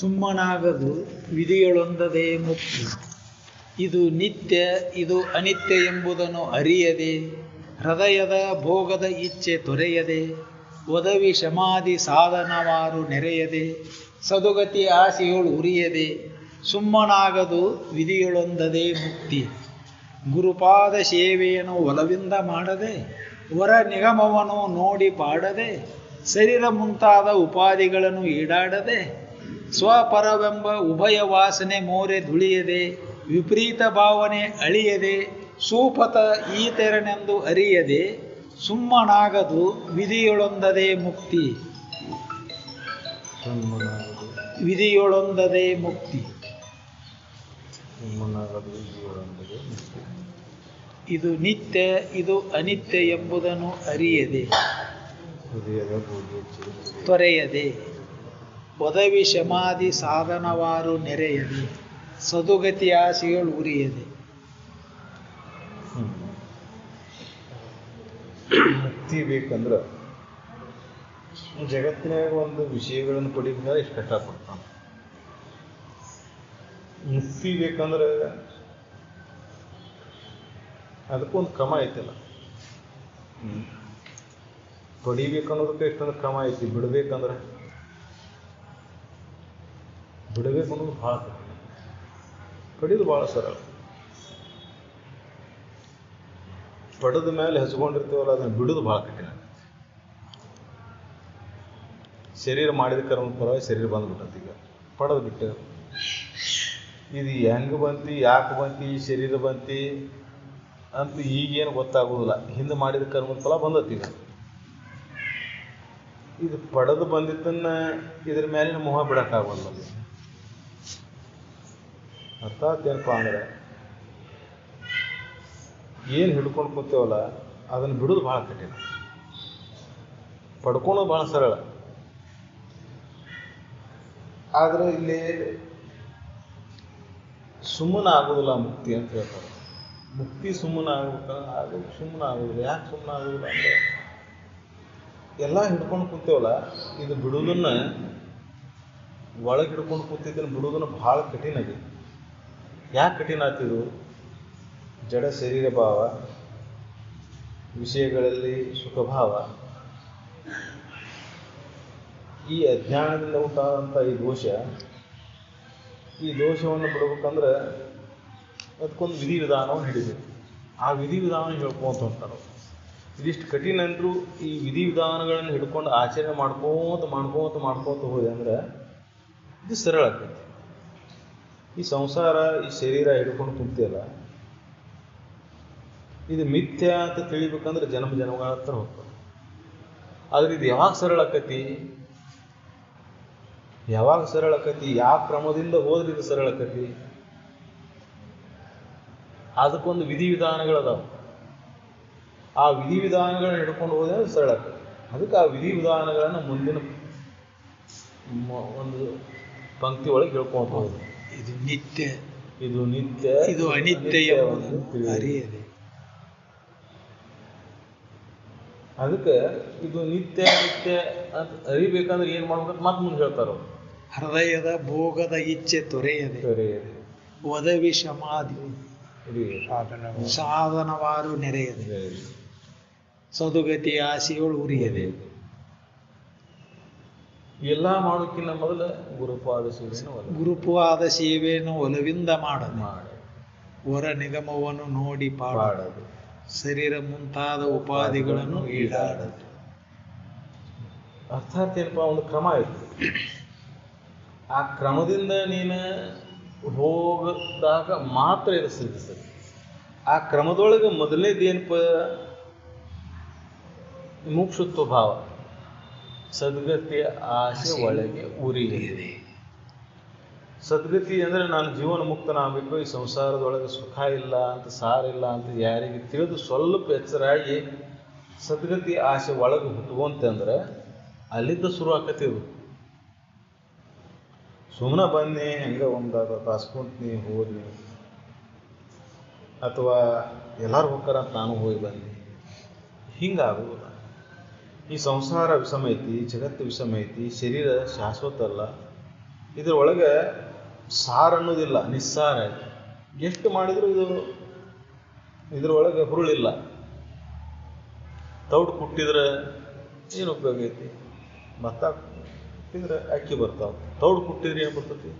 ಸುಮ್ಮನಾಗದು ವಿಧಿಯೊಳೊಂದದೇ ಮುಕ್ತಿ. ಇದು ನಿತ್ಯ ಇದು ಅನಿತ್ಯ ಎಂಬುದನ್ನು ಅರಿಯದೆ, ಹೃದಯದ ಭೋಗದ ಇಚ್ಛೆ ತೊರೆಯದೆ, ಒದವಿ ಶಮಾಧಿ ಸಾಧನವಾರು ನೆರೆಯದೆ, ಸದುಗತಿ ಆಸೆಯೊಳು ಉರಿಯದೆ, ಸುಮ್ಮನಾಗದು ವಿಧಿಯೊಳೊಂದದೇ ಮುಕ್ತಿ. ಗುರುಪಾದ ಸೇವೆಯನ್ನು ಒಲವಿಂದ ಮಾಡದೆ, ವರ ನಿಗಮವನ್ನು ನೋಡಿ ಪಾಡದೆ, ಶರೀರ ಮುಂತಾದ ಉಪಾಧಿಗಳನ್ನು ಈಡಾಡದೆ, ಸ್ವಪರವೆಂಬ ಉಭಯ ವಾಸನೆ ಮೋರೆ ದುಳಿಯದೆ, ವಿಪರೀತ ಭಾವನೆ ಅಳಿಯದೆ, ಸೂಪತ ಈತರನೆಂದು ಅರಿಯದೆ, ಸುಮ್ಮನಾಗದು ವಿಧಿಯೊಳೊಂದದೇ ಮುಕ್ತಿ. ವಿಧಿಯೊಳೊಂದದೇ ಮುಕ್ತಿ. ಇದು ನಿತ್ಯ ಇದು ಅನಿತ್ಯ ಎಂಬುದನ್ನು ಅರಿಯದೆ, ತೊರೆಯದೆ, ಒದವಿ ಶಮಾಧಿ ಸಾಧನವಾರು ನೆರೆಯದೆ, ಸದುಗತಿ ಆಸೆಗಳು ಉರಿಯದೆ. ಮುಕ್ತಿ ಬೇಕಂದ್ರೆ ಜಗತ್ತಿನಾಗ ಒಂದು ವಿಷಯಗಳನ್ನು ಪಡಿಬೇಕಾದ್ರೆ ಇಷ್ಟು ಕಷ್ಟಪಡ್ತಾನೆ. ಮುಕ್ತಿ ಬೇಕಂದ್ರೆ ಅದಕ್ಕೊಂದು ಕ್ರಮ ಐತಿಲ್ಲ. ಪಡಿಬೇಕನ್ನೋದಕ್ಕೆ ಇಷ್ಟೊಂದು ಕ್ರಮ ಐತಿ. ಬಿಡಬೇಕಂದ್ರೆ ಬಿಡಬೇಕು ಅನ್ನೋದು ಭಾಳ ಕಠಿಣ, ಪಡಿಯೋದು ಭಾಳ ಸರಳ. ಪಡೆದ ಮೇಲೆ ಹಚ್ಕೊಂಡಿರ್ತೀವಲ್ಲ, ಅದನ್ನು ಬಿಡೋದು ಭಾಳ ಕಠಿಣ. ಶರೀರ ಮಾಡಿದ ಕರ್ಮದ ಪರವಾಗಿ ಶರೀರ ಬಂದ್ಬಿಟ್ಟಂತ. ಈಗ ಪಡೆದು ಬಿಟ್ಟು ಇದು ಹೆಂಗೆ ಬಂತು, ಯಾಕೆ ಬಂತು, ಈ ಶರೀರ ಬಂತು ಅಂತ ಈಗೇನು ಗೊತ್ತಾಗೋದಿಲ್ಲ. ಹಿಂದೆ ಮಾಡಿದ ಕರ್ಮದ ಫಲ ಬಂದತಿ. ಈಗ ಇದು ಪಡೆದು ಬಂದಿದ್ದನ್ನ ಇದ್ರ ಮೇಲಿನ ಮೋಹ ಬಿಡೋಕ್ಕಾಗಲ್ಲ. ಅರ್ಥಾತ್ ಏನಪ್ಪ ಅಂದ್ರೆ, ಏನು ಹಿಡ್ಕೊಂಡು ಕೂತೇವಲ್ಲ ಅದನ್ನು ಬಿಡೋದು ಭಾಳ ಕಠಿಣ, ಪಡ್ಕೊಳೋದು ಭಾಳ ಸರಳ. ಆದರೆ ಇಲ್ಲಿ ಸುಮ್ಮನೆ ಆಗೋದಿಲ್ಲ ಮುಕ್ತಿ ಅಂತ ಹೇಳ್ತಾರೆ. ಮುಕ್ತಿ ಸುಮ್ಮನೆ ಸುಮ್ಮನೆ ಆಗೋದಿಲ್ಲ. ಯಾಕೆ ಸುಮ್ಮನೆ ಆಗೋದಿಲ್ಲ ಅಂದರೆ, ಎಲ್ಲ ಹಿಡ್ಕೊಂಡು ಕೂತೇವಲ್ಲ, ಇದು ಬಿಡೋದನ್ನು, ಒಳಗೆ ಹಿಡ್ಕೊಂಡು ಕೂತಿದ್ದನ್ನು ಬಿಡೋದನ್ನು ಭಾಳ ಕಠಿಣ ಆಗಿದೆ. ಯಾಕೆ ಕಠಿಣ ಆಗ್ತಿದ್ದು? ಜಡ ಶರೀರ ಭಾವ, ವಿಷಯಗಳಲ್ಲಿ ಸುಖಭಾವ, ಈ ಅಜ್ಞಾನದಿಂದ ಉಂಟಾದಂಥ ಈ ದೋಷವನ್ನು ಬಿಡ್ಬೇಕಂದ್ರೆ ಅದಕ್ಕೊಂದು ವಿಧಿವಿಧಾನವನ್ನು ಹಿಡಿಬೇಕು. ಆ ವಿಧಿವಿಧಾನ ಹೇಳ್ಕೊಂತ ಹೊಂಟಾರ. ಇದಿಷ್ಟು ಕಠಿಣ ಅಂದರೂ ಈ ವಿಧಿವಿಧಾನಗಳನ್ನು ಹಿಡ್ಕೊಂಡು ಆಚರಣೆ ಮಾಡ್ಕೋತ ಹೋದೆ ಅಂದ್ರೆ ಇದು ಸರಳ ಆಗ್ತೈತಿ. ಈ ಸಂಸಾರ, ಈ ಶರೀರ ಹಿಡ್ಕೊಂಡು ಕುಂತಿಯಲ್ಲ, ಇದು ಮಿಥ್ಯ ಅಂತ ತಿಳಿಬೇಕಂದ್ರೆ ಜನ್ಮಗಳ ಹತ್ರ ಹೋಗ್ತದೆ. ಆದ್ರೆ ಇದು ಯಾವಾಗ ಸರಳ ಆಕತಿ? ಯಾವ ಕ್ರಮದಿಂದ ಹೋದ್ರೆ ಇದು ಸರಳ ಆಕತಿ? ಅದಕ್ಕೊಂದು ವಿಧಿವಿಧಾನಗಳದಾವ. ಆ ವಿಧಿವಿಧಾನಗಳನ್ನ ಹಿಡ್ಕೊಂಡು ಹೋದ್ರೆ ಸರಳ ಆಕತಿ. ಅದಕ್ಕೆ ಆ ವಿಧಿವಿಧಾನಗಳನ್ನು ಮುಂದಿನ ಒಂದು ಪಂಕ್ತಿ ಒಳಗೆ ಹೇಳ್ಕೊಂಡು ಹೋಗುದು. ಇದು ನಿತ್ಯ ಇದು ಅನಿತ್ಯ ಅರಿಯದೆ. ಅದಕ್ಕೆ ಇದು ನಿತ್ಯ ಅಂತ ಅರಿಬೇಕಂದ್ರೆ ಏನು ಮಾಡ್ಬೇಕಂತ ಮತ್ತೆ ಮುಂದೆ ಹೇಳ್ತಾರ. ಹೃದಯದ ಭೋಗದ ಇಚ್ಛೆ ತೊರೆಯದೆ, ಒದವಿ ಶಮಾಧಿ ಸಾಧನವಾರು ನೆರೆಯದೆ, ಸದುಗತಿ ಆಸೆಗಳು ಉರಿಯದೆ. ಎಲ್ಲ ಮಾಡೋಕ್ಕಿಂತ ಮೊದಲು ಗುರುಪಾದ ಸೇವೆಯನ್ನು ಒಲವಿಂದ ಮಾಡದೆ, ವರ ನಿಗಮವನ್ನು ನೋಡಿ ಪಾಡೋದು, ಶರೀರ ಮುಂತಾದ ಉಪಾಧಿಗಳನ್ನು ಈಡಾಡದು. ಅರ್ಥಾತ್ ಏನಪ್ಪ, ಒಂದು ಕ್ರಮ ಐತಿ. ಆ ಕ್ರಮದಿಂದ ನೀನು ಹೋಗದಾಗ ಮಾತ್ರ ಇದು ಸಿದ್ಧಿಸ್ತದೆ. ಆ ಕ್ರಮದೊಳಗೆ ಮೊದಲನೇದು ಏನಪ್ಪ? ಮುಕ್ಷುತ್ವ ಭಾವ, ಸದ್ಗತಿಯ ಆಸೆ ಒಳಗೆ ಉರಿಯಿದೆ. ಸದ್ಗತಿ ಅಂದರೆ ನಾನು ಜೀವನ ಮುಕ್ತನಾಗಬೇಕು, ಈ ಸಂಸಾರದೊಳಗೆ ಸುಖ ಇಲ್ಲ ಅಂತ, ಸಾರ ಇಲ್ಲ ಅಂತ ಯಾರಿಗೆ ತಿಳಿದು ಸ್ವಲ್ಪ ಎಚ್ಚರಾಗಿ ಸದ್ಗತಿ ಆಸೆ ಒಳಗೆ ಹುಟ್ಟುವಂತಂದ್ರೆ ಅಲ್ಲಿದ್ದ ಶುರು ಆಕತಿದು. ಸುಮ್ಮನೆ ಬನ್ನಿ, ಹೆಂಗೆ ಒಂದು ತಾಸ್ಕೊಂತೀನಿ ಹೋದ್ನಿ, ಅಥವಾ ಎಲ್ಲರೂ ಹೋಗ್ತಾರ ಅಂತ ನಾನು ಹೋಗಿ ಬನ್ನಿ, ಹಿಂಗಾಗೋದಿಲ್ಲ. ಈ ಸಂಸಾರ ವಿಷಮ ಐತಿ, ಜಗತ್ತು ವಿಷಮ ಐತಿ, ಶರೀರ ಶಾಶ್ವತ ಅಲ್ಲ. ಇದ್ರೊಳಗೆ ಸಾರ ಅನ್ನೋದಿಲ್ಲ, ನಿಸ್ಸಾರ. ಎಷ್ಟು ಮಾಡಿದರೂ ಇದ್ರೊಳಗೆ ಹುರುಳಿಲ್ಲ. ತೌಡು ಕುಟ್ಟಿದ್ರೆ ಏನು ಉಪಯೋಗ ಐತಿ? ಭತ್ತ ಕುಟ್ಟಿದ್ರೆ ಅಕ್ಕಿ ಬರ್ತಾವೆ, ತೌಡು ಕುಟ್ಟಿದ್ರೆ ಏನು ಬರ್ತೈತಿ?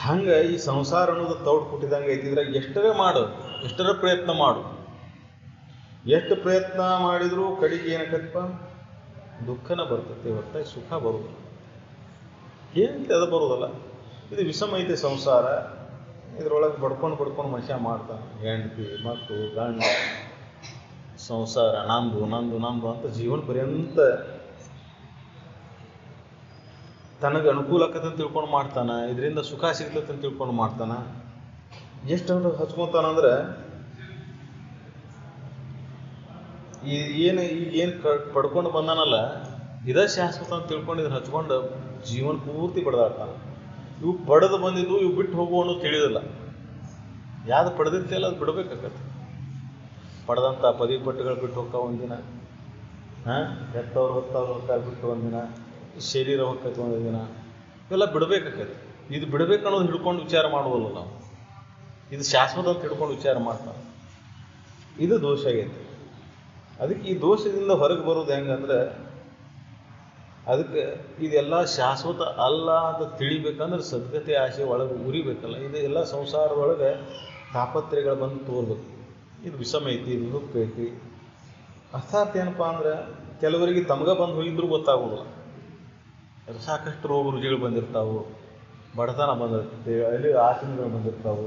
ಹಂಗೆ ಈ ಸಂಸಾರ ಅನ್ನೋದು ತೌಡು ಕುಟ್ಟಿದಂಗೆ ಐತಿ. ಇದ್ರಾಗ ಎಷ್ಟರೇ ಮಾಡು, ಎಷ್ಟರ ಪ್ರಯತ್ನ ಮಾಡು, ಎಷ್ಟು ಪ್ರಯತ್ನ ಮಾಡಿದರೂ ಕಡೆಗೆ ಏನಕ್ಕಪ್ಪ? ದುಃಖನ ಬರ್ತೈತಿ, ಹೊರತಾಗಿ ಸುಖ ಬರುವುದಿಲ್ಲ. ಏನಂತೆ ಅದು ಬರೋದಲ್ಲ. ಇದು ವಿಷಮ ಐತೆ ಸಂಸಾರ. ಇದ್ರೊಳಗೆ ಬಡ್ಕೊಂಡು ಮನುಷ್ಯ ಮಾಡ್ತಾನೆ. ಹೆಂಡತಿ, ಮಕ್ಕಳು, ಗಂಡ, ಸಂಸಾರ ನಂದು ನಂದು ನಂದು ಅಂತ ಜೀವನ ಪರ್ಯಂತ ತನಗೆ ಅನುಕೂಲ ಆಕತ್ತೆ ಅಂತ ತಿಳ್ಕೊಂಡು ಮಾಡ್ತಾನೆ. ಇದರಿಂದ ಸುಖ ಸಿಗ್ತದೆ ಅಂತ ತಿಳ್ಕೊಂಡು ಮಾಡ್ತಾನೆ. ಎಷ್ಟು ಹಚ್ಕೊತಾನಂದ್ರೆ ಈಗೇನು ಪಡ್ಕೊಂಡು ಬಂದಾನಲ್ಲ, ಇದೇ ಶಾಶ್ವತ ಅಂತ ತಿಳ್ಕೊಂಡು ಇದನ್ನು ಹಚ್ಕೊಂಡು ಜೀವನ ಪೂರ್ತಿ ಬಡ್ದಾಡ್ತಾನೆ. ಇವು ಪಡೆದು ಬಂದಿದ್ದು ಇವು ಬಿಟ್ಟು ಹೋಗುವ ಅನ್ನೋದು ತಿಳಿಯೋದಿಲ್ಲ. ಯಾವ್ದು ಪಡೆದಿರ್ತಿಯಲ್ಲ ಅದು ಬಿಡಬೇಕಾಗತ್ತೆ. ಪಡೆದಂಥ ಪದವಿ ಪಟ್ಟುಗಳು ಬಿಟ್ಟು ಹೋಗ್ತಾವೆ ಒಂದಿನ, ಹೆತ್ತವ್ರು ಹೊತ್ತವ್ರು ಹೊತ್ತಾಗ ಬಿಟ್ಟು ಒಂದಿನ, ಶರೀರ ಹೋಗ್ತೈತೆ ಒಂದಿನ, ಇವೆಲ್ಲ ಬಿಡಬೇಕಾಗತ್ತೆ. ಇದು ಬಿಡಬೇಕು ಅನ್ನೋದು ಹಿಡ್ಕೊಂಡು ವಿಚಾರ ಮಾಡೋದಲ್ಲ ನಾವು. ಇದು ಶಾಶ್ವತ ಅಂತ ಹಿಡ್ಕೊಂಡು ವಿಚಾರ ಮಾಡ್ತಾರೆ. ಇದು ದೋಷ ಆಗೈತೆ. ಅದಕ್ಕೆ ಈ ದೋಷದಿಂದ ಹೊರಗೆ ಬರೋದು ಹೆಂಗಂದ್ರೆ, ಅದಕ್ಕೆ ಇದೆಲ್ಲ ಶಾಶ್ವತ ಅಲ್ಲ ಅಂತ ತಿಳಿಬೇಕಂದ್ರೆ ಸದ್ಗತಿ ಆಸೆ ಒಳಗೆ ಉರಿಬೇಕಲ್ಲ. ಇದು ಎಲ್ಲ ಸಂಸಾರದೊಳಗೆ ತಾಪತ್ರೆಗಳು ಬಂದು ತೋರ್ಬೇಕು. ಇದು ವಿಷಮ ಐತಿ, ಇದು ದುಃಖ ಐತಿ. ಅರ್ಥಾತ್ ಏನಪ್ಪ ಅಂದ್ರೆ, ಕೆಲವರಿಗೆ ತಮ್ಗೆ ಬಂದು ಹೋಗಿದ್ರು ಗೊತ್ತಾಗೋದಿಲ್ಲ. ಸಾಕಷ್ಟು ರೋಗ ರುಜಿಗಳು ಬಂದಿರ್ತಾವೆ, ಬಡತನ ಬಂದಿರ್ತೈತಿ, ಅಲ್ಲಿ ಆಸನಗಳು ಬಂದಿರ್ತಾವೆ,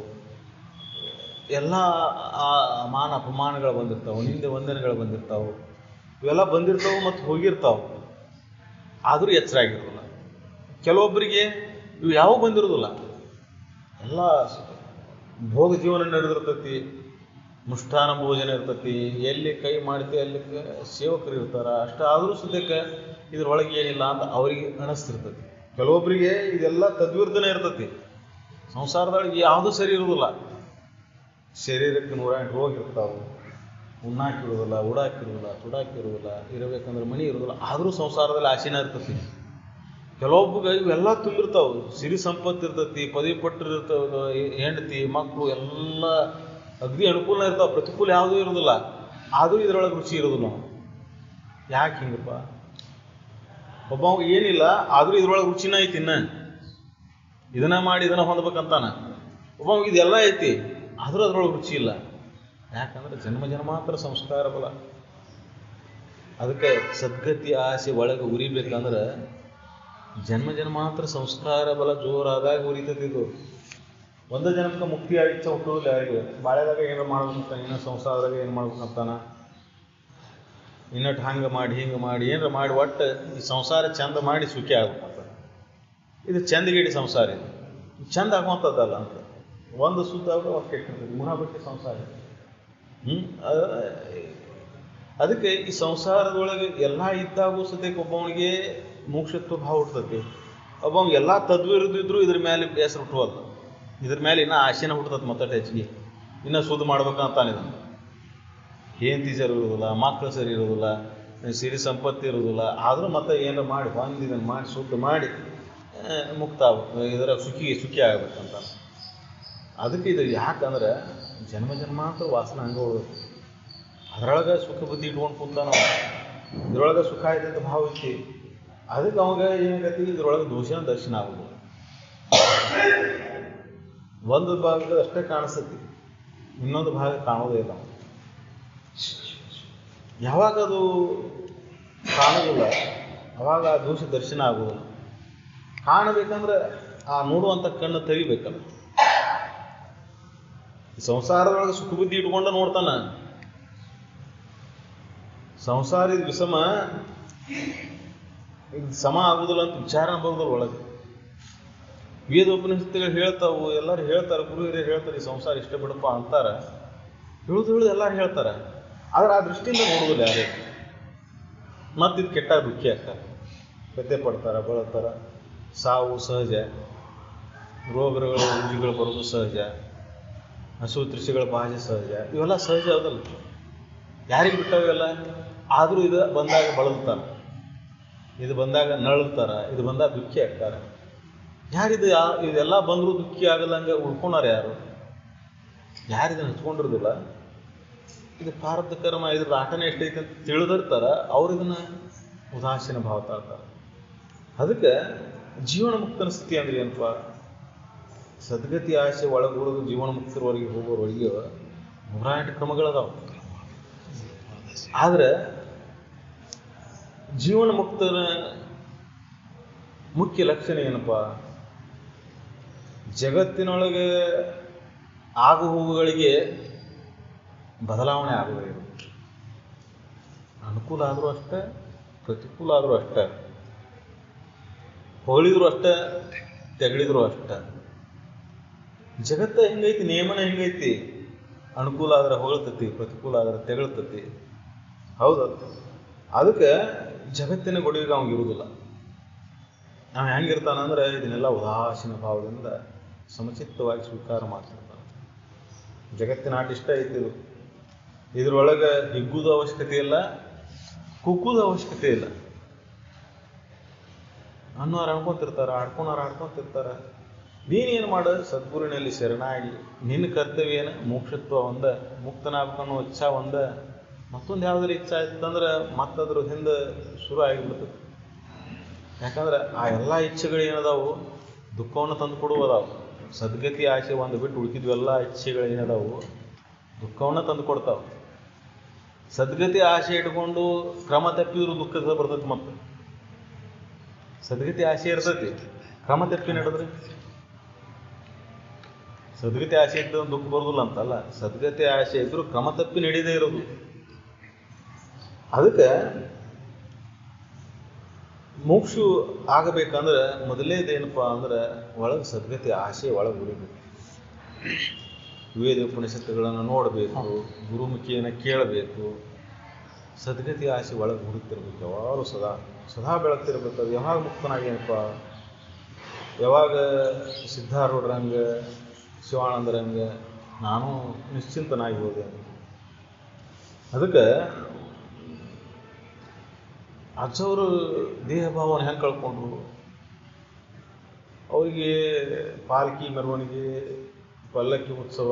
ಎಲ್ಲ ಮಾನ ಅಪಮಾನಗಳು ಬಂದಿರ್ತಾವೆ, ನಿಂದೆ ವಂದನೆಗಳು ಬಂದಿರ್ತಾವೆ. ಇವೆಲ್ಲ ಬಂದಿರ್ತಾವೆ ಮತ್ತು ಹೋಗಿರ್ತಾವೆ. ಆದರೂ ಎಚ್ಚರ ಆಗಿರೋದಿಲ್ಲ. ಕೆಲವೊಬ್ಬರಿಗೆ ಇವು ಯಾವ ಬಂದಿರೋದಿಲ್ಲ. ಎಲ್ಲ ಭೋಗ ಜೀವನ ನಡೆದಿರ್ತೈತಿ, ಮುಷ್ಟಾನ ಭೋಜನ ಇರ್ತೈತಿ, ಎಲ್ಲಿ ಕೈ ಮಾಡ್ತೀವಿ ಅಲ್ಲಿ ಸೇವಕರು ಇರ್ತಾರೆ. ಅಷ್ಟು ಆದರೂ ಸದ್ಯಕ್ಕೆ ಇದ್ರೊಳಗೆ ಏನಿಲ್ಲ ಅಂತ ಅವರಿಗೆ ಅನಿಸ್ತಿರ್ತೈತಿ. ಕೆಲವೊಬ್ಬರಿಗೆ ಇದೆಲ್ಲ ತದ್ವಿರುದ್ಧನೇ ಇರ್ತೈತಿ. ಸಂಸಾರದೊಳಗೆ ಯಾವುದೂ ಸರಿ ಇರೋದಿಲ್ಲ. ಶರೀರಕ್ಕೆ 108 ರೋಗ ಇರ್ತಾವೆ, ಉಣ್ಣಾಕಿರೋದಿಲ್ಲ, ಉಡಾಕಿರೋದಿಲ್ಲ, ತುಡಾಕಿರೋದಿಲ್ಲ, ಇರಬೇಕಂದ್ರೆ ಮಣಿ ಇರೋದಿಲ್ಲ. ಆದರೂ ಸಂಸಾರದಲ್ಲಿ ಆಸೆನ ಇರ್ತೈತಿ. ಕೆಲವೊಬ್ಬಗೆ ಇವೆಲ್ಲ ತುಂಬಿರ್ತಾವೆ, ಸಿರಿ ಸಂಪತ್ತು ಇರ್ತೈತಿ, ಪದವಿ ಪಟ್ಟರು ಇರ್ತಾವೆ, ಹೆಂಡತಿ, ಮಕ್ಕಳು ಎಲ್ಲ ಅಗ್ದಿ ಅನುಕೂಲ ಇರ್ತಾವೆ, ಪ್ರತಿಕೂಲ ಯಾವುದೂ ಇರೋದಿಲ್ಲ. ಆದರೂ ಇದರೊಳಗೆ ರುಚಿ ಇರೋದಿಲ್ಲ. ಯಾಕೆ ಹಿಂಗಪ್ಪ? ಒಬ್ಬ ಏನಿಲ್ಲ, ಆದರೂ ಇದ್ರೊಳಗೆ ರುಚಿನ ಐತಿ. ಇದನ್ನ ಮಾಡಿ ಇದನ್ನ ಹೊಂದ್ಬೇಕಂತಾನ. ಒಬ್ಬ ಇದೆಲ್ಲ ಐತಿ, ಆದರೂ ಅದ್ರೊಳಗೆ ರುಚಿ ಇಲ್ಲ. ಯಾಕಂದ್ರೆ ಜನ್ಮ ಜನ್ಮಾಂತರ ಸಂಸ್ಕಾರ ಬಲ. ಅದಕ್ಕೆ ಸದ್ಗತಿ ಆಸೆ ಒಳಗೆ ಉರಿಬೇಕಂದ್ರೆ ಜನ್ಮ ಜನ್ಮಾಂತರ ಸಂಸ್ಕಾರ ಬಲ ಜೋರಾದಾಗ ಉರಿತದಿದ್ದು. ಒಂದು ಜನ್ಮಕ್ಕೆ ಮುಕ್ತಿ ಇಚ್ಛೆ ಹುಟ್ಟೋದಿಲ್ಲ ಯಾರಿಗೆ. ಬಾಳೆದಾಗ ಏನಾರು ಮಾಡ್ಬೇಕಂತ, ಇನ್ನು ಸಂಸಾರದಾಗ ಏನು ಮಾಡ್ಬೇಕಂತಾನ, ಇನ್ನಟ್ಟು ಹಂಗೆ ಮಾಡಿ ಹಿಂಗೆ ಮಾಡಿ ಏನಾರು ಮಾಡಿ ಒಟ್ಟು ಈ ಸಂಸಾರ ಚಂದ ಮಾಡಿ ಸುಖಿ ಆಗ್ಬೇಕಂತ. ಇದು ಚಂದಗೇಡಿ ಸಂಸಾರ. ಇದು ಚಂದ ಆಗುವಂಥದ್ದಲ್ಲ ಅಂತ. ಒಂದು ಸುತ್ತ ಆಗ ಒಂದು ಕೆಟ್ಟಿರ್ತದೆ, ಮುನಾಬಟ್ಟಿ ಸಂಸಾರ. ಅದಕ್ಕೆ ಈ ಸಂಸಾರದೊಳಗೆ ಎಲ್ಲ ಇದ್ದಾಗೂ ಸದ್ಯಕ್ಕೆ ಒಬ್ಬವನಿಗೆ ಮೋಕ್ಷತ್ವ ಭಾವ ಹುಡ್ತೈತಿ. ಒಬ್ಬನಿಗೆ ಎಲ್ಲ ತದ್ವಿರುದ್ದಿದ್ರು ಇದ್ರ ಮೇಲೆ ಬೇಸರ ಹುಟ್ಟುವಲ್ಲ. ಇದ್ರ ಮೇಲೆ ಇನ್ನೂ ಆಸೆನ ಹುಡ್ತದೆ ಮತ್ತಷ್ಟು ಹೆಚ್ಚಿಗೆ. ಇನ್ನೂ ಶುದ್ಧ ಮಾಡ್ಬೇಕಂತಾನಿದ್ದಾನೆ. ಹೆಂಡತಿ ಸರಿ ಇರೋದಿಲ್ಲ, ಮಕ್ಕಳು ಸರಿ ಇರೋದಿಲ್ಲ, ಸಿರಿ ಸಂಪತ್ತಿ ಇರೋದಿಲ್ಲ. ಆದರೂ ಮತ್ತೆ ಏನಾರು ಮಾಡಿ ಹೊಂದಿದ್ದನ್ನು ಮಾಡಿ ಶುದ್ಧ ಮಾಡಿ ಮುಕ್ತ ಆಗ್ಬೇಕು, ಇದರ ಸುಖಿ ಆಗ್ಬೇಕಂತ. ಅದಕ್ಕೆ ಇದು ಯಾಕಂದ್ರೆ ಜನ್ಮ ಜನ್ಮಾಂತರ ವಾಸನೆ ಹಂಗೆ ಉಳಿದು ಅದರೊಳಗೆ ಸುಖ ಬುದ್ಧಿ ಇಟ್ಕೊಂಡು ಕುಂತ ನಾವು. ಇದ್ರೊಳಗೆ ಸುಖ ಇದೆ ಅಂತ ಭಾವ ಐತಿ. ಅದಕ್ಕೆ ಅವಾಗ ಏನಾಗೈತಿ, ಇದ್ರೊಳಗೆ ದೋಷನ ದರ್ಶನ ಆಗೋದು. ಒಂದು ಭಾಗದ ಅಷ್ಟೇ ಕಾಣಿಸ್ತೈತಿ, ಇನ್ನೊಂದು ಭಾಗ ಕಾಣೋದೇ ಇಲ್ಲ. ಯಾವಾಗ ಅದು ಕಾಣೋದಿಲ್ಲ ಅವಾಗ ಆ ದೋಷ ದರ್ಶನ ಆಗೋದಿಲ್ಲ. ಕಾಣಬೇಕಂದ್ರೆ ಆ ನೋಡುವಂಥ ಕಣ್ಣು ತೆಗಿಬೇಕಲ್ಲ. ಸಂಸಾರದೊಳಗೆ ಸುಖ ಬುದ್ಧಿ ಇಟ್ಕೊಂಡ ನೋಡ್ತಾನ. ಸಂಸಾರ ಇದು ವಿಷಮ, ಇದು ಸಮ ಆಗುದಿಲ್ಲ ಅಂತ ವಿಚಾರ ಬರೋದ್ರ ಒಳಗೆ. ವೇದೋಪನಿಷತ್ತುಗಳು ಹೇಳ್ತಾವು, ಎಲ್ಲರೂ ಹೇಳ್ತಾರೆ, ಗುರು ಹಿರಿಯರು ಹೇಳ್ತಾರೆ ಈ ಸಂಸಾರ ಇಷ್ಟ ಬಿಡಪ್ಪ ಅಂತಾರ. ಹೇಳುದು ಎಲ್ಲರೂ ಹೇಳ್ತಾರೆ. ಆದ್ರೆ ಆ ದೃಷ್ಟಿಯಿಂದ ನೋಡುವುದಿಲ್ಲ ಯಾರೇ. ಮತ್ತು ಇದು ಕೆಟ್ಟಾಗ ದುಃಖಿ ಆಗ್ತಾರೆ, ವ್ಯಥೆ ಪಡ್ತಾರೆ, ಬಳತಾರೆ. ಸಾವು ಸಹಜ, ರೋಗಗಳು ರುಜಿಗಳು ಬರೋದು ಸಹಜ, ಹಸು ತೃಷಿಗಳ ಭಾಷೆ ಸಹಜ. ಇವೆಲ್ಲ ಸಹಜ ಹೌದಲ್ಲ, ಯಾರಿಗೆ ಬಿಟ್ಟವೆಲ್ಲ. ಆದರೂ ಇದು ಬಂದಾಗ ಬಳಲ್ತಾನೆ. ಇದು ಬಂದಾಗ ನಳ್ತಾರ, ಇದು ಬಂದಾಗ ದುಃಖಿ ಆಗ್ತಾರೆ. ಯಾರಿದು ಇದೆಲ್ಲ ಬಂದರೂ ದುಃಖಿ ಆಗದಂಗೆ ಉಳ್ಕೊಳಾರ ಯಾರು? ಯಾರಿದನ್ನು ಹಚ್ಕೊಂಡಿರೋದಿಲ್ಲ, ಇದು ಪ್ರಾರಬ್ಧ ಕರ್ಮ, ಇದ್ರದ್ದು ಆಟನೇ ಎಷ್ಟೈತೆ ಅಂತ ತಿಳಿದಿರ್ತಾರ, ಅವ್ರು ಇದನ್ನ ಉದಾಸೀನ ಭಾವ ತಾಳ್ತಾರೆ. ಅದಕ್ಕೆ ಜೀವನ ಮುಕ್ತನ ಸ್ಥಿತಿ ಅಂದ್ರೆ ಏನಪ್ಪ? ಸದ್ಗತಿ ಆಸೆ ಒಳಗುಳಿದು ಜೀವನ ಮುಕ್ತರವರೆಗೆ ಹೋಗೋರೊಳಗೆ 108 ಕ್ರಮಗಳದಾವ. ಆದ್ರೆ ಜೀವನ ಮುಕ್ತರ ಮುಖ್ಯ ಲಕ್ಷಣ ಏನಪ್ಪ? ಜಗತ್ತಿನೊಳಗೆ ಆಗು ಹೋಗುಗಳಿಗೆ ಬದಲಾವಣೆ ಆಗುವುದೇ ಇರುತ್ತೆ. ಅನುಕೂಲ ಆದರೂ ಅಷ್ಟೇ, ಪ್ರತಿಕೂಲ ಆದರೂ ಅಷ್ಟೇ, ಹೊಗಳಿದ್ರು ಅಷ್ಟೇ, ತೆಗಳಿದ್ರು ಅಷ್ಟೇ. ಜಗತ್ತ ಹೆಂಗೈತಿ, ನಿಯಮನ ಹೆಂಗೈತಿ? ಅನುಕೂಲ ಆದ್ರೆ ಹೊಗಳ್ತತಿ, ಪ್ರತಿಕೂಲ ಆದ್ರೆ ತೆಗಳ್ತತಿ. ಹೌದು. ಅದಕ್ಕೆ ಜಗತ್ತಿನ ಗೊಡುವಿಗೆ ಅವಂಗಿರುವುದಿಲ್ಲ. ನಾವು ಹೆಂಗಿರ್ತಾನಂದ್ರೆ ಇದನ್ನೆಲ್ಲ ಉದಾಸೀನ ಭಾವದಿಂದ ಸಮಚಿತ್ತವಾಗಿ ಸ್ವೀಕಾರ ಮಾಡ್ತಿರ್ತಾನೆ. ಜಗತ್ತಿನ ಆಟ ಇಷ್ಟ ಐತಿ. ಇದ್ರೊಳಗೆ ಹಿಗ್ಗುದ ಅವಶ್ಯಕತೆ ಇಲ್ಲ, ಕುಕ್ಕುದ ಅವಶ್ಯಕತೆ ಇಲ್ಲ. ಅನ್ನೋರು ಅನ್ಕೊಂತಿರ್ತಾರೆ, ಆಡ್ಕೊಂತಿರ್ತಾರೆ. ನೀನೇನು ಮಾಡ? ಸದ್ಗುರುವಿನಲ್ಲಿ ಶರಣಾಗಿ ನಿನ್ನ ಕರ್ತವ್ಯ ಏನು? ಮೋಕ್ಷತ್ವ ಒಂದ, ಮುಕ್ತನಾಗಬೇಕನ್ನೋ ಇಚ್ಛಾ ಒಂದ. ಮತ್ತೊಂದು ಯಾವುದಾದ್ರು ಇಚ್ಛಾ ಇತ್ತಂದ್ರೆ ಮತ್ತದ್ರ ಹಿಂದೆ ಶುರು ಆಗಿಬಿಡ್ತದೆ. ಯಾಕಂದ್ರೆ ಆ ಎಲ್ಲ ಇಚ್ಛೆಗಳು ಏನದಾವು ದುಃಖವನ್ನು ತಂದು ಕೊಡುವುದಾವು. ಸದ್ಗತಿ ಆಸೆ ಒಂದು ಬಿಟ್ಟು ಉಳ್ಕಿದ್ವೆಲ್ಲ ಇಚ್ಛೆಗಳು ಏನದಾವು ದುಃಖವನ್ನು ತಂದು ಕೊಡ್ತಾವೆ. ಸದ್ಗತಿ ಆಸೆ ಇಟ್ಕೊಂಡು ಕ್ರಮ ತಪ್ಪಿದ್ರು ದುಃಖ ಬರ್ತೈತಿ. ಮತ್ತೆ ಸದ್ಗತಿ ಆಸೆ ಇರ್ತೈತಿ, ಕ್ರಮ ತಪ್ಪಿ ನಡೆದ್ರಿ ಸದ್ಗತಿ ಆಸೆ ಇದ್ದ ದುಃಖ ಬರೋದಿಲ್ಲ ಅಂತಲ್ಲ, ಸದ್ಗತಿ ಆಸೆ ಇದ್ರು ಕ್ರಮ ತಪ್ಪಿ ನಡೀದೇ ಇರೋದು. ಅದಕ್ಕೆ ಮೋಕ್ಷ ಆಗಬೇಕಂದ್ರೆ ಮೊದಲೇದೇನಪ್ಪ ಅಂದ್ರೆ ಒಳಗೆ ಸದ್ಗತಿ ಆಸೆ ಒಳಗೆ ಉಳಿಬೇಕು. ವೇದ ಉಪನಿಷತ್ತುಗಳನ್ನು ನೋಡಬೇಕು, ಗುರುಮುಖಿಯನ್ನು ಕೇಳಬೇಕು. ಸದ್ಗತಿ ಆಸೆ ಒಳಗೆ ಹುಡುಕ್ತಿರ್ಬೇಕು. ಯಾವಾಗಲೂ ಸದಾ ಬೆಳಗ್ತಿರ್ಬೇಕು. ಅದು ಯಾವಾಗ ಮುಕ್ತನಾಗೇನಪ್ಪ? ಯಾವಾಗ ಸಿದ್ಧಾರೂಢರಂಗ, ಶಿವಾನಂದರಂಗ ನಾನು ನಿಶ್ಚಿಂತನಾಗಿ ಹೋದೆ. ಅದಕ್ಕೆ ಅಜ್ಜವರು ದೇಹ ಭಾವನೆ ಹೆಂಗೆ ಕಳ್ಕೊಂಡ್ರು? ಅವರಿಗೆ ಪಾಲ್ಕಿ ಮೆರವಣಿಗೆ, ಪಲ್ಲಕ್ಕಿ ಉತ್ಸವ,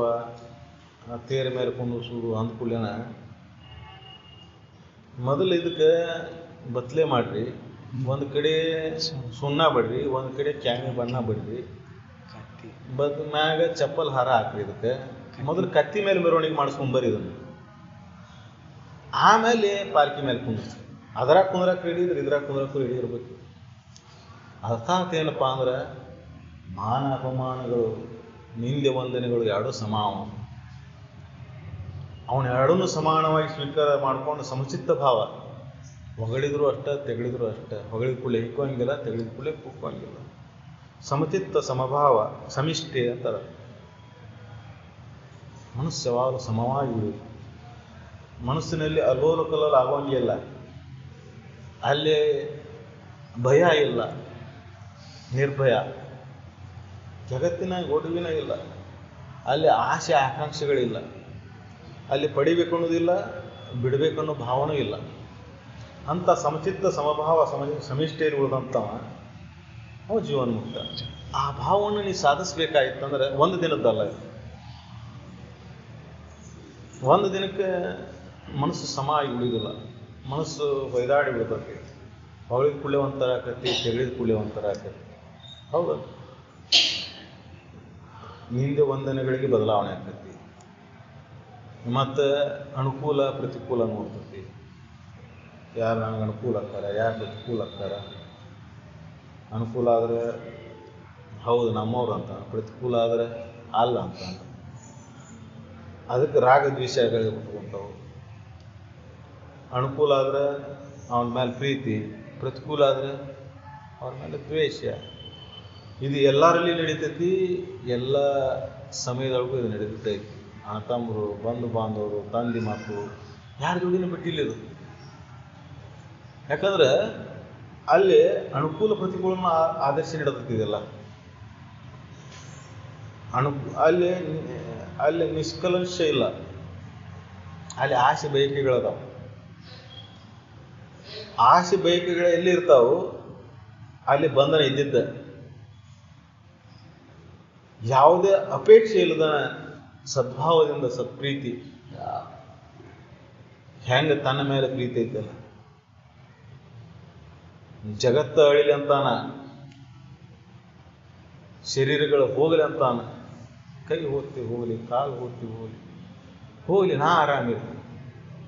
ತೇರ ಮೇಲೆ ಕುಂದಿಸೋದು ಅಂದ್ಕೂಡ್ಲೇನ ಮೊದಲು ಇದಕ್ಕೆ ಬತ್ಲೆ ಮಾಡ್ರಿ, ಒಂದು ಕಡೆ ಸುಣ್ಣ ಬಡ್ರಿ, ಒಂದು ಕಡೆ ಕ್ಯಾಮಿ ಬಣ್ಣ ಬಡ್ರಿ, ಮ್ಯಾಗ ಚಪ್ಪಲ್ ಹಾರ ಹಾಕ್ರಿ. ಇದಕ್ಕೆ ಮೊದಲು ಕತ್ತಿ ಮೇಲೆ ಮೆರವಣಿಗೆ ಮಾಡಿಸ್ಕೊಂಬರಿ ಇದನ್ನು. ಆಮೇಲೆ ಪಾಲ್ಕಿ ಮೇಲೆ ಕುಂದಿಸ್ರಿ. ಅದರಾಗ ಕುಂದ್ರಕ್ಕೆ ರೆಡಿ ಇದ್ರೆ ಇದ್ರಾಗ ಕುಂದ್ರಕ್ಕೂ ರೆಡಿ ಇರ್ಬೇಕು. ಅರ್ಥಾತ್ ಏನಪ್ಪ ಅಂದ್ರೆ ಮಾನ ಅಪಮಾನಗಳು, ನಿಂದೆ ವಂದನೆಗಳು ಎರಡೂ ಸಮಾನ. ಅವನ ಎರಡನ್ನೂ ಸಮಾನವಾಗಿ ಸ್ವೀಕಾರ ಮಾಡ್ಕೊಂಡು ಸಮಚಿತ್ತ ಭಾವ. ಹೊಗಳಿದ್ರು ಅಷ್ಟೇ, ತೆಗಳಿದ್ರು ಅಷ್ಟೇ. ಹೊಗಳಿದ ಕೂಡಲೇ ಹಿಕ್ಕುವಂಗಿಲ್ಲ, ತೆಗಳಿದ ಕೂಡಲೇ ಕುಕ್ಕುವಂಗಿಲ್ಲ. ಸಮಚಿತ್ತ, ಸಮಭಾವ, ಸಮಿಷ್ಠೆ ಅಂತಾರೆ. ಮನಸ್ಸು ಯಾವಾಗಲೂ ಸಮವಾಗಿ ಉಳಿದು, ಮನಸ್ಸಿನಲ್ಲಿ ಅಲ್ಲೋಲ ಕಲ್ಲೋಲ ಆಗೋಂಗಿಲ್ಲ. ಅಲ್ಲಿ ಭಯ ಇಲ್ಲ, ನಿರ್ಭಯ. ಜಗತ್ತಿನ ಗೊಡುವಿನ ಇಲ್ಲ. ಅಲ್ಲಿ ಆಸೆ ಆಕಾಂಕ್ಷೆಗಳಿಲ್ಲ. ಅಲ್ಲಿ ಪಡಿಬೇಕು ಅನ್ನೋದಿಲ್ಲ, ಬಿಡಬೇಕನ್ನೋ ಭಾವನೂ ಇಲ್ಲ. ಅಂಥ ಸಮಚಿತ್ತ, ಸಮಭಾವ, ಸಮಿಷ್ಠೆಯಲ್ಲಿ ಉಳಿದಂಥವ ಅವ ಜೀವನ್ಮುಕ್ತ. ಆ ಭಾವವನ್ನು ನೀ ಸಾಧಿಸ್ಬೇಕಾಯ್ತಂದ್ರೆ ಒಂದು ದಿನದ್ದಲ್ಲ. ಒಂದು ದಿನಕ್ಕೆ ಮನಸ್ಸು ಸಮ ಆಗಿ ಉಳಿದಿಲ್ಲ. ಮನಸ್ಸು ಹೊಯ್ದಾಡಿ ಬಿಡ್ತೈತಿ. ಹೊಗಳಿದ ಕೂಡಲೇ ಒಂಥರ ಆಕತಿ, ತೆಗಳಿದ ಕೂಡಲೇ ಒಂಥರ ಆಕತಿ. ಹೌದು. ನಿಂದೆ ವಂದನೆಗಳಿಗೆ ಬದಲಾವಣೆ ಆಕತಿ. ಮತ್ತು ಅನುಕೂಲ ಪ್ರತಿಕೂಲ ನೋಡ್ತೈತಿ. ಯಾರು ನನಗೆ ಅನುಕೂಲ ಆಗ್ತಾರೆ, ಯಾರು ಪ್ರತಿಕೂಲ ಆಗ್ತಾರೆ. ಅನುಕೂಲ ಆದರೆ ಹೌದು ನಮ್ಮವ್ರು ಅಂತ, ಪ್ರತಿಕೂಲ ಆದರೆ ಅಲ್ಲ ಅಂತ. ಅದಕ್ಕೆ ರಾಗ ದ್ವೇಷಗಳಿಗೆ ಹುಟ್ಕೊಂತಾವು. ಅನುಕೂಲ ಆದರೆ ಅವನ ಮೇಲೆ ಪ್ರೀತಿ, ಪ್ರತಿಕೂಲ ಆದರೆ ಅವ್ರ ಮೇಲೆ ದ್ವೇಷ. ಇದು ಎಲ್ಲರಲ್ಲಿ ನಡೀತೈತಿ. ಎಲ್ಲ ಸಮಯದೊಳಗೂ ಇದು ನಡೀತೈತಿ. ಅಣ್ಣ ತಮ್ಮರು, ಬಂಧು ಬಾಂಧವರು, ತಂದೆ ಮಕ್ಕಳು ಯಾರ ಜೋಡಿನೂ ಬಿಟ್ಟಿಲ್ಲಿದು. ಯಾಕಂದ್ರೆ ಅಲ್ಲಿ ಅನುಕೂಲ ಪ್ರತಿಕೂಲನ ಆದರ್ಶ ನೀಡತೈತಿದೆಲ್ಲ. ಅಲ್ಲಿ ನಿಷ್ಕಲಂಶ ಇಲ್ಲ. ಅಲ್ಲಿ ಆಸೆ ಬಯಕೆಗಳದಾವ. ಆಸೆ ಬಯಕೆಗಳು ಎಲ್ಲಿ ಇರ್ತಾವು ಅಲ್ಲಿ ಬಂಧನ ಇದ್ದಿದ್ದ. ಯಾವುದೇ ಅಪೇಕ್ಷೆ ಇಲ್ಲದ ಸದ್ಭಾವದಿಂದ ಸತ್ಪ್ರೀತಿ, ಹೆಂಗ ತನ್ನ ಮೇಲೆ ಪ್ರೀತಿ ಐತಲ್ಲ, ಜಗತ್ತ ಅಳಿಲಿ ಅಂತಾನ, ಶರೀರಗಳು ಹೋಗಲಿ ಅಂತಾನ, ಕೈ ಹೋಗ್ತಿ ಹೋಗಲಿ, ಕಾಲು ಹೋಗ್ತಿ ಹೋಗಲಿ, ಹೋಗಲಿ, ನಾ ಆರಾಮಿರ್ತೀನಿ,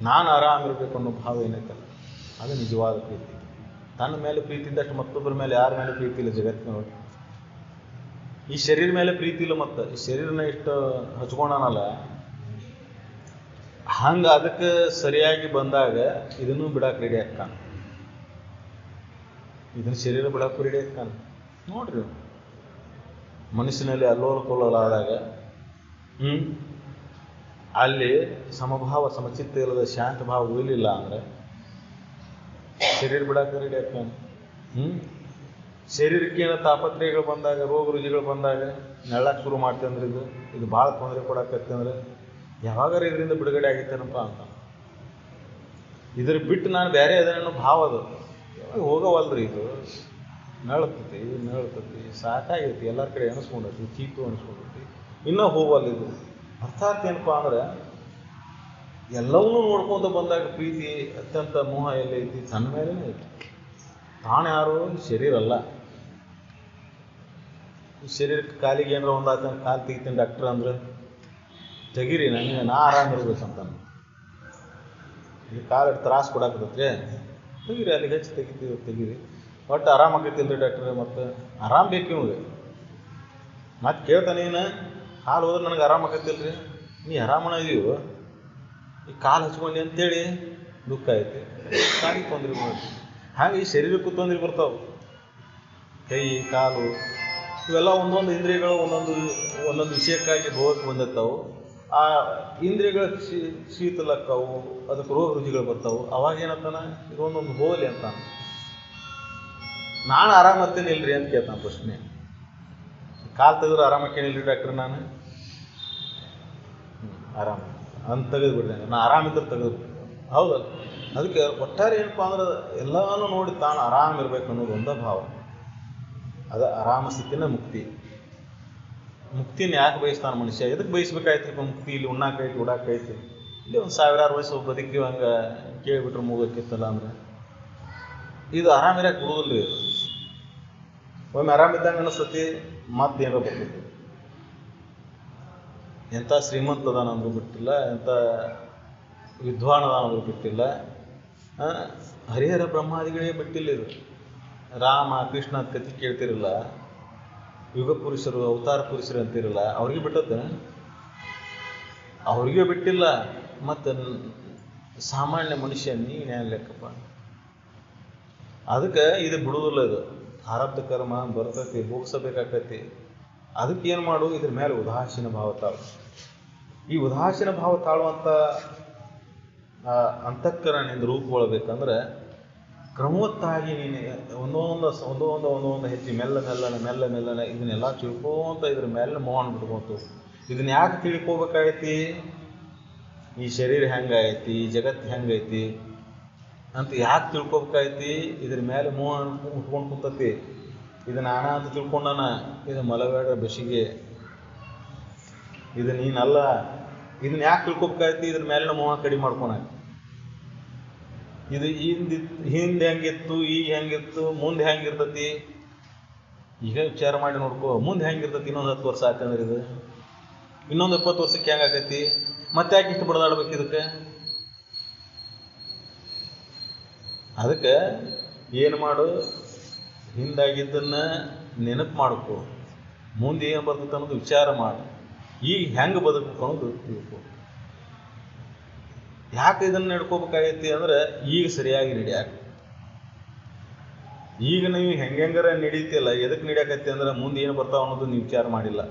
ನಾನು ಆರಾಮಿರ್ಬೇಕು ಅನ್ನೋ ಭಾವ ಏನೈತಲ್ಲ, ಅದು ನಿಜವಾದ ಪ್ರೀತಿ. ತನ್ನ ಮೇಲೆ ಪ್ರೀತಿ ಇದ್ದಷ್ಟು ಮತ್ತೊಬ್ಬರ ಮೇಲೆ ಯಾರ ಮೇಲೆ ಪ್ರೀತಿ ಇಲ್ಲ ಜಗತ್ತಿನೊಳಗೆ. ಈ ಶರೀರ ಮೇಲೆ ಪ್ರೀತಿ ಇಲ್ಲ, ಮತ್ತು ಈ ಶರೀರನ ಇಷ್ಟು ಹಚ್ಕೊಂಡನಲ್ಲ, ಹಂಗೆ ಅದಕ್ಕೆ ಸರಿಯಾಗಿ ಬಂದಾಗ ಇದನ್ನು ಬಿಡಕ್ಕೆ ರೆಡಿ ಆಗ್ತಾನ, ಇದನ್ನ ಶರೀರ ಬಿಡಕ್ಕೆ ರೆಡಿ ಆಗ್ತಾನ. ನೋಡ್ರಿ, ಮನಸ್ಸಿನಲ್ಲಿ ಅಲ್ಲೋಲ ಕೊಲ್ಲೋಲ ಆದಾಗ ಅಲ್ಲಿ ಸಮಭಾವ ಸಮಚಿತ್ತ ಇಲ್ಲದ ಶಾಂತ ಭಾವ ಉಳಿಲಿಲ್ಲ ಅಂದ್ರೆ ಶರೀರ ಬಿಡಕ್ಕೆ ರೆಡಿ ಆಗ್ತಾನೆ. ಶರೀರಕ್ಕೆ ಏನೋ ತಾಪತ್ರಯಗಳು ಬಂದಾಗ, ರೋಗ ರುಜಿಗಳು ಬಂದಾಗ ನೆಳ್ಳಕ್ಕೆ ಶುರು ಮಾಡ್ತೆ ಅಂದ್ರೆ ಇದು ಭಾಳ ತೊಂದರೆ ಕೊಡಕತ್ತೆ ಅಂದ್ರೆ ಯಾವಾಗಾರ ಇದರಿಂದ ಬಿಡುಗಡೆ ಆಗಿತ್ತೇನಪ್ಪ ಅಂತ. ಇದ್ರ ಬಿಟ್ಟು ನಾನು ಬೇರೆ ಅದನ್ನು ಭಾವ ಅದು ಯಾವಾಗ ಹೋಗವಲ್ರಿ. ಇದು ನಳತತಿ ಸಾಕಾಗೈತಿ, ಎಲ್ಲರ ಕಡೆ ಅನಿಸ್ಕೊಂಡೈತಿ, ಚೀತು ಅನಿಸ್ಕೊಂಡೈತಿ, ಇನ್ನೂ ಹೋಗಲ್ಲ. ಇದು ಅರ್ಥಾತ್ ಏನಪ್ಪ ಅಂದ್ರೆ ಎಲ್ಲವನ್ನೂ ನೋಡ್ಕೊಂತ ಬಂದಾಗ ಪ್ರೀತಿ ಅತ್ಯಂತ ಮೋಹ ಎಲ್ಲೈತಿ, ತನ್ನ ಮೇಲೇ ಐತಿ. ತಾನು ಯಾರು? ಶರೀರ ಅಲ್ಲ. ಈ ಶರೀರಕ್ಕೆ ಕಾಲಿಗೆ ಏನಾರ ಒಂದಾತ, ಕಾಲು ತೆಗಿತೀನಿ ಡಾಕ್ಟ್ರ್ ಅಂದ್ರೆ ತೆಗೀರಿ, ನನಗೆ ನಾ ಆರಾಮಿರ್ಬೇಕಂತ. ಇಲ್ಲಿ ಕಾಲು ತ್ರಾಸು ಕೊಡಾಕತ್ತೈತ್ರಿ, ತೆಗೀರಿ, ಅಲ್ಲಿಗೆ ಹಚ್ಚಿ ತೆಗೀರಿ, ಒಟ್ಟು ಆರಾಮಾಗೈತಿಲ್ರಿ ಡಾಕ್ಟ್ರೆ. ಮತ್ತು ಆರಾಮ ಬೇಕು ಇವ್ಗೆ. ಮತ್ತೆ ಕೇಳ್ತಾನೇನು, ಕಾಲು ಹೋದ್ರೆ ನನಗೆ ಆರಾಮಾಗತ್ತಿಲ್ರಿ, ನೀ ಆರಾಮನ ಇದೀವು, ಈ ಕಾಲು ಹಚ್ಕೊಂಡು ಅಂತೇಳಿ ದುಃಖ ಐತಿ, ಕಾಲಿಗೆ ತೊಂದರೆ ಮಾಡಿ. ಹಾಗೆ ಈ ಶರೀರಕ್ಕೂ ತೊಂದರೆ ಬರ್ತಾವೆ. ಕೈ ಕಾಲು ಇವೆಲ್ಲ ಒಂದೊಂದು ಇಂದ್ರಿಯಗಳು ಒಂದೊಂದು ವಿಷಯಕ್ಕಾಗಿ ಭೋಗಕ್ಕೆ ಬಂದಿರ್ತಾವೆ. ಆ ಇಂದ್ರಿಯಗಳ ಶೀತಲಕ್ಕವು, ಅದಕ್ಕೆ ರೋಗ ರುಜಿಗಳು ಬರ್ತಾವೆ. ಅವಾಗ ಏನಂತಾನ, ಇದೊಂದೊಂದು ಹೋಗಲಿ ಅಂತ. ನಾನು ಆರಾಮತ್ತೇನೆ ಇಲ್ರಿ ಅಂತ ಕೇಳ್ತಾನೆ ಪ್ರಶ್ನೆ. ಕಾಲು ತೆಗೆದ್ರೆ ಆರಾಮಕ್ಕೇನಿಲ್ರಿ ಡಾಕ್ಟ್ರ್, ನಾನು ಆರಾಮ ಅಂತ ತೆಗೆದು ಬಿಡ್ತೇನೆ, ನಾನು ಆರಾಮಿದ್ರೆ ತೆಗೆದು. ಹೌದಲ್ಲ? ಅದಕ್ಕೆ ಒಟ್ಟಾರೆ ಏನಪ್ಪ ಅಂದ್ರೆ ಎಲ್ಲನೂ ನೋಡಿ ತಾನು ಆರಾಮಿರ್ಬೇಕು ಅನ್ನೋದು ಒಂದೇ ಭಾವ. ಅದು ಆರಾಮ ಸ್ಥಿತಿನ ಮುಕ್ತಿ. ಮುಕ್ತಿನ ಯಾಕೆ ಬಯಸ್ತಾನೆ ಮನುಷ್ಯ? ಎದಕ್ಕೆ ಬಯಸ್ಬೇಕಾಯ್ತು ಮುಕ್ತಿ? ಇಲ್ಲಿ ಉಣ್ಣಾಕೈತಿ, ಉಡಾಕೈತಿ, ಇಲ್ಲಿ ಒಂದು 1000 ವಯಸ್ಸು ಬದುಕಿವಿ, ಹಂಗೆ ಕೇಳಿಬಿಟ್ರೆ ಮುಗೋಕ್ಕಿತ್ತಲ್ಲ ಅಂದ್ರೆ ಇದು ಆರಾಮಿರಕ್ಕೆ ಬಿಡುವುದಿಲ್ಲ. ಇದು ಒಮ್ಮೆ ಆರಾಮಿದ್ದಂಗೆ ಅನಿಸ್ತತಿ, ಮತ್ತೇನೋ ಬರ್ತೈತಿ. ಎಂಥ ಶ್ರೀಮಂತದಾನ ಅಂದ್ರೂ ಬಿಟ್ಟಿಲ್ಲ, ಎಂಥ ವಿದ್ವಾನದಾನ ಅಂದ್ರೂ ಬಿಟ್ಟಿಲ್ಲ, ಹರಿಹರ ಬ್ರಹ್ಮಾದಿಗಳೇ ಬಿಟ್ಟಿಲ್ಲ. ಇದು ರಾಮ ಕೃಷ್ಣ ಅಂತ ಕಥೆ ಕೇಳ್ತಿರಲ್ಲ, ಯುಗ ಪುರುಷರು ಅವತಾರ ಪುರುಷರು ಅಂತಿರಲ್ಲ, ಅವ್ರಿಗೆ ಬಿಟ್ಟತ್ತೆ, ಅವ್ರಿಗೆ ಬಿಟ್ಟಿಲ್ಲ. ಮತ್ತು ಸಾಮಾನ್ಯ ಮನುಷ್ಯ ನೀನು ಲೆಕ್ಕಪ್ಪ. ಅದಕ್ಕೆ ಇದು ಬಿಡುವುದಿಲ್ಲ. ಇದು ಆರಬ್ಧ ಕರ್ಮ ಬರ್ತೈತಿ, ಭೋಗಿಸಬೇಕಾಕತಿ. ಅದಕ್ಕೆ ಏನು ಮಾಡು, ಇದ್ರ ಮೇಲೆ ಉದಾಸೀನ ಭಾವ ತಾಳು. ಈ ಉದಾಸೀನ ಭಾವ ತಾಳುವಂಥ ಅಂತಃಕರಣದಿಂದ ರೂಪುಗೊಳ್ಬೇಕಂದ್ರೆ ಕ್ರಮವತ್ತಾಗಿ ನೀನು ಒಂದೊಂದು ಹೆಚ್ಚಿ ಮೆಲ್ಲನೆ ಇದನ್ನೆಲ್ಲ ತಿಳ್ಕೊಂತ ಇದ್ರ ಮೇಲೆ ಮೋಹನ್ ಬಿಟ್ಕೊಂತು. ಇದನ್ನ ಯಾಕೆ ತಿಳ್ಕೊಬೇಕಾಗೈತಿ? ಈ ಶರೀರ ಹೆಂಗೈತಿ, ಈ ಜಗತ್ತು ಹೆಂಗೈತಿ ಅಂತ ಯಾಕೆ ತಿಳ್ಕೊಬೇಕಾಗೈತಿ? ಇದ್ರ ಮೇಲೆ ಮೋಹನ್ ಉಟ್ಕೊಂಡು ಕುಂತತಿ. ಇದು ನಾನ ಅಂತ ತಿಳ್ಕೊಂಡಾನ, ಇದು ಮಲಬೇಡ ಬಸಿಗೆ, ಇದು ನೀನಲ್ಲ. ಇದನ್ನ ಯಾಕೆ ತಿಳ್ಕೊಬೇಕಾಗೈತಿ? ಇದ್ರ ಮೇಲಿನ ಮೋಹ ಕಡಿಮೆ ಮಾಡ್ಕೊಳ. ಇದು ಹಿಂದೆ ಹೆಂಗಿತ್ತು, ಈಗ ಹೆಂಗಿತ್ತು, ಮುಂದೆ ಹೆಂಗಿರ್ತತಿ ಈಗ ವಿಚಾರ ಮಾಡಿ ನೋಡ್ಕೋ. ಮುಂದೆ ಹೆಂಗಿರ್ತತಿ ಇನ್ನೊಂದು 10 ವರ್ಷ ಆಕಂದ್ರೆ, ಇದು ಇನ್ನೊಂದು 20 ವರ್ಷಕ್ಕೆ ಹೆಂಗಾಕೈತಿ? ಮತ್ತೆ ಯಾಕೆ ಇಷ್ಟು ಬಡದಾಡ್ಬೇಕು ಇದಕ್ಕೆ? ಅದಕ್ಕೆ ಏನು ಮಾಡು, ಹಿಂದಾಗಿದ್ದನ್ನ ನೆನಪು ಮಾಡ್ಕೋ, ಮುಂದೆ ಏನು ಬರ್ತೈತೆ ಅನ್ನೋದು ವಿಚಾರ ಮಾಡು. ಈಗ ಹೆಂಗೆ ಬದುಕಬೇಕು ಅನ್ನೋದು ತಿಳ್ಕೊ. ಯಾಕೆ ಇದನ್ನು ನಡ್ಕೋಬೇಕಾಗೈತಿ ಅಂದ್ರೆ ಈಗ ಸರಿಯಾಗಿ ನಡಿಯಾಕ. ಈಗ ನೀವು ಹೆಂಗಾರ ನಡೀತಿಲ್ಲ, ಎದಕ್ಕೆ ನಡಿಯಾಕೈತಿ ಅಂದ್ರೆ ಮುಂದೆ ಏನು ಬರ್ತಾವ ಅನ್ನೋದು ನೀವು ವಿಚಾರ ಮಾಡಿಲ್ಲ.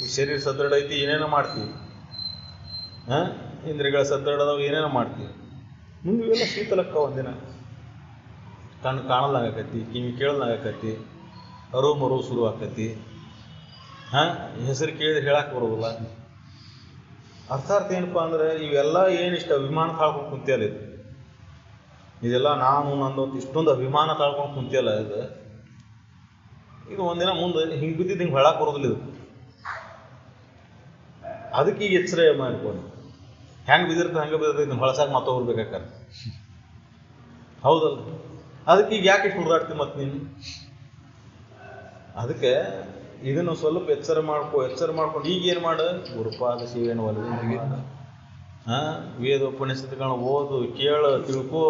ಈ ಶರೀರ ಸದೃಢ ಐತಿ, ಏನೇನೋ ಮಾಡ್ತೀವಿ, ಇಂದ್ರಿಯಗಳ ಸದೃಢದವು ಏನೇನೋ ಮಾಡ್ತೀವಿ. ಮುಂದೆ ಇವೆಲ್ಲ ಶೀತಲಕ್ಕ ಒಂದಿನ ಕಣ್ಣು ಕಾಣಲ್ಲಾಗಕತಿ, ಕಿವಿ ಕೇಳಲಾಗಕತಿ, ಅರು ಮರು ಶುರು ಆಕತಿ. ಹೆಸರು ಕೇಳಿದ್ರೆ ಹೇಳಕ್ಕೆ ಬರೋದಿಲ್ಲ. ಅರ್ಥಾರ್ಥ ಏನಪ್ಪ ಅಂದ್ರೆ ಇವೆಲ್ಲ ಏನಿಷ್ಟ ವಿಮಾನ ತಾಳ್ಕೊಂಡು ಕುಂತಿಯಲ್ಲ, ಇದು ಇದೆಲ್ಲ ನಾನು ನಂದು ಇಷ್ಟೊಂದು ಅಭಿಮಾನ ತಾಳ್ಕೊಂಡು ಕುಂತಿಯಲ್ಲ ಇದು ಒಂದಿನ ಮುಂದೆ ಹಿಂಗೆ ಬಿದ್ದಿದ್ದು ಹಿಂಗೆ ಹೊಳಕ್ಕೆ ಬರೋದಿಲ್ಲ ಇದು. ಅದಕ್ಕೆ ಈಗ ಎಚ್ಚರ ಮಾಡ್ಕೊಂಡು ಹೆಂಗೆ ಬಿದ್ದಿರ್ತದೆ ಹಂಗೆ ಬಿದ್ದಿರ್ತದೆ ಇದನ್ನ ಹೊಳಸಾಗಿ ಮತ್ತೊಬ್ರು ಬೇಕಾರೆ ಹೌದಲ್ಲ. ಅದಕ್ಕೆ ಈಗ ಯಾಕೆ ಇಷ್ಟು ಹುಡುಗಾಡ್ತೀವಿ ಮತ್ತೆ ನೀನು? ಅದಕ್ಕೆ ಇದನ್ನು ಸ್ವಲ್ಪ ಎಚ್ಚರ ಮಾಡ್ಕೊಂಡು ಈಗ ಏನು ಮಾಡು, ಗುರುಪಾದ ಶಿವೇನ ಒಲವಿಂದ ವೇದ ಉಪನಿಷತ್ತುಗಳನ್ನ ಓದು, ಕೇಳು, ತಿಳ್ಕೋ.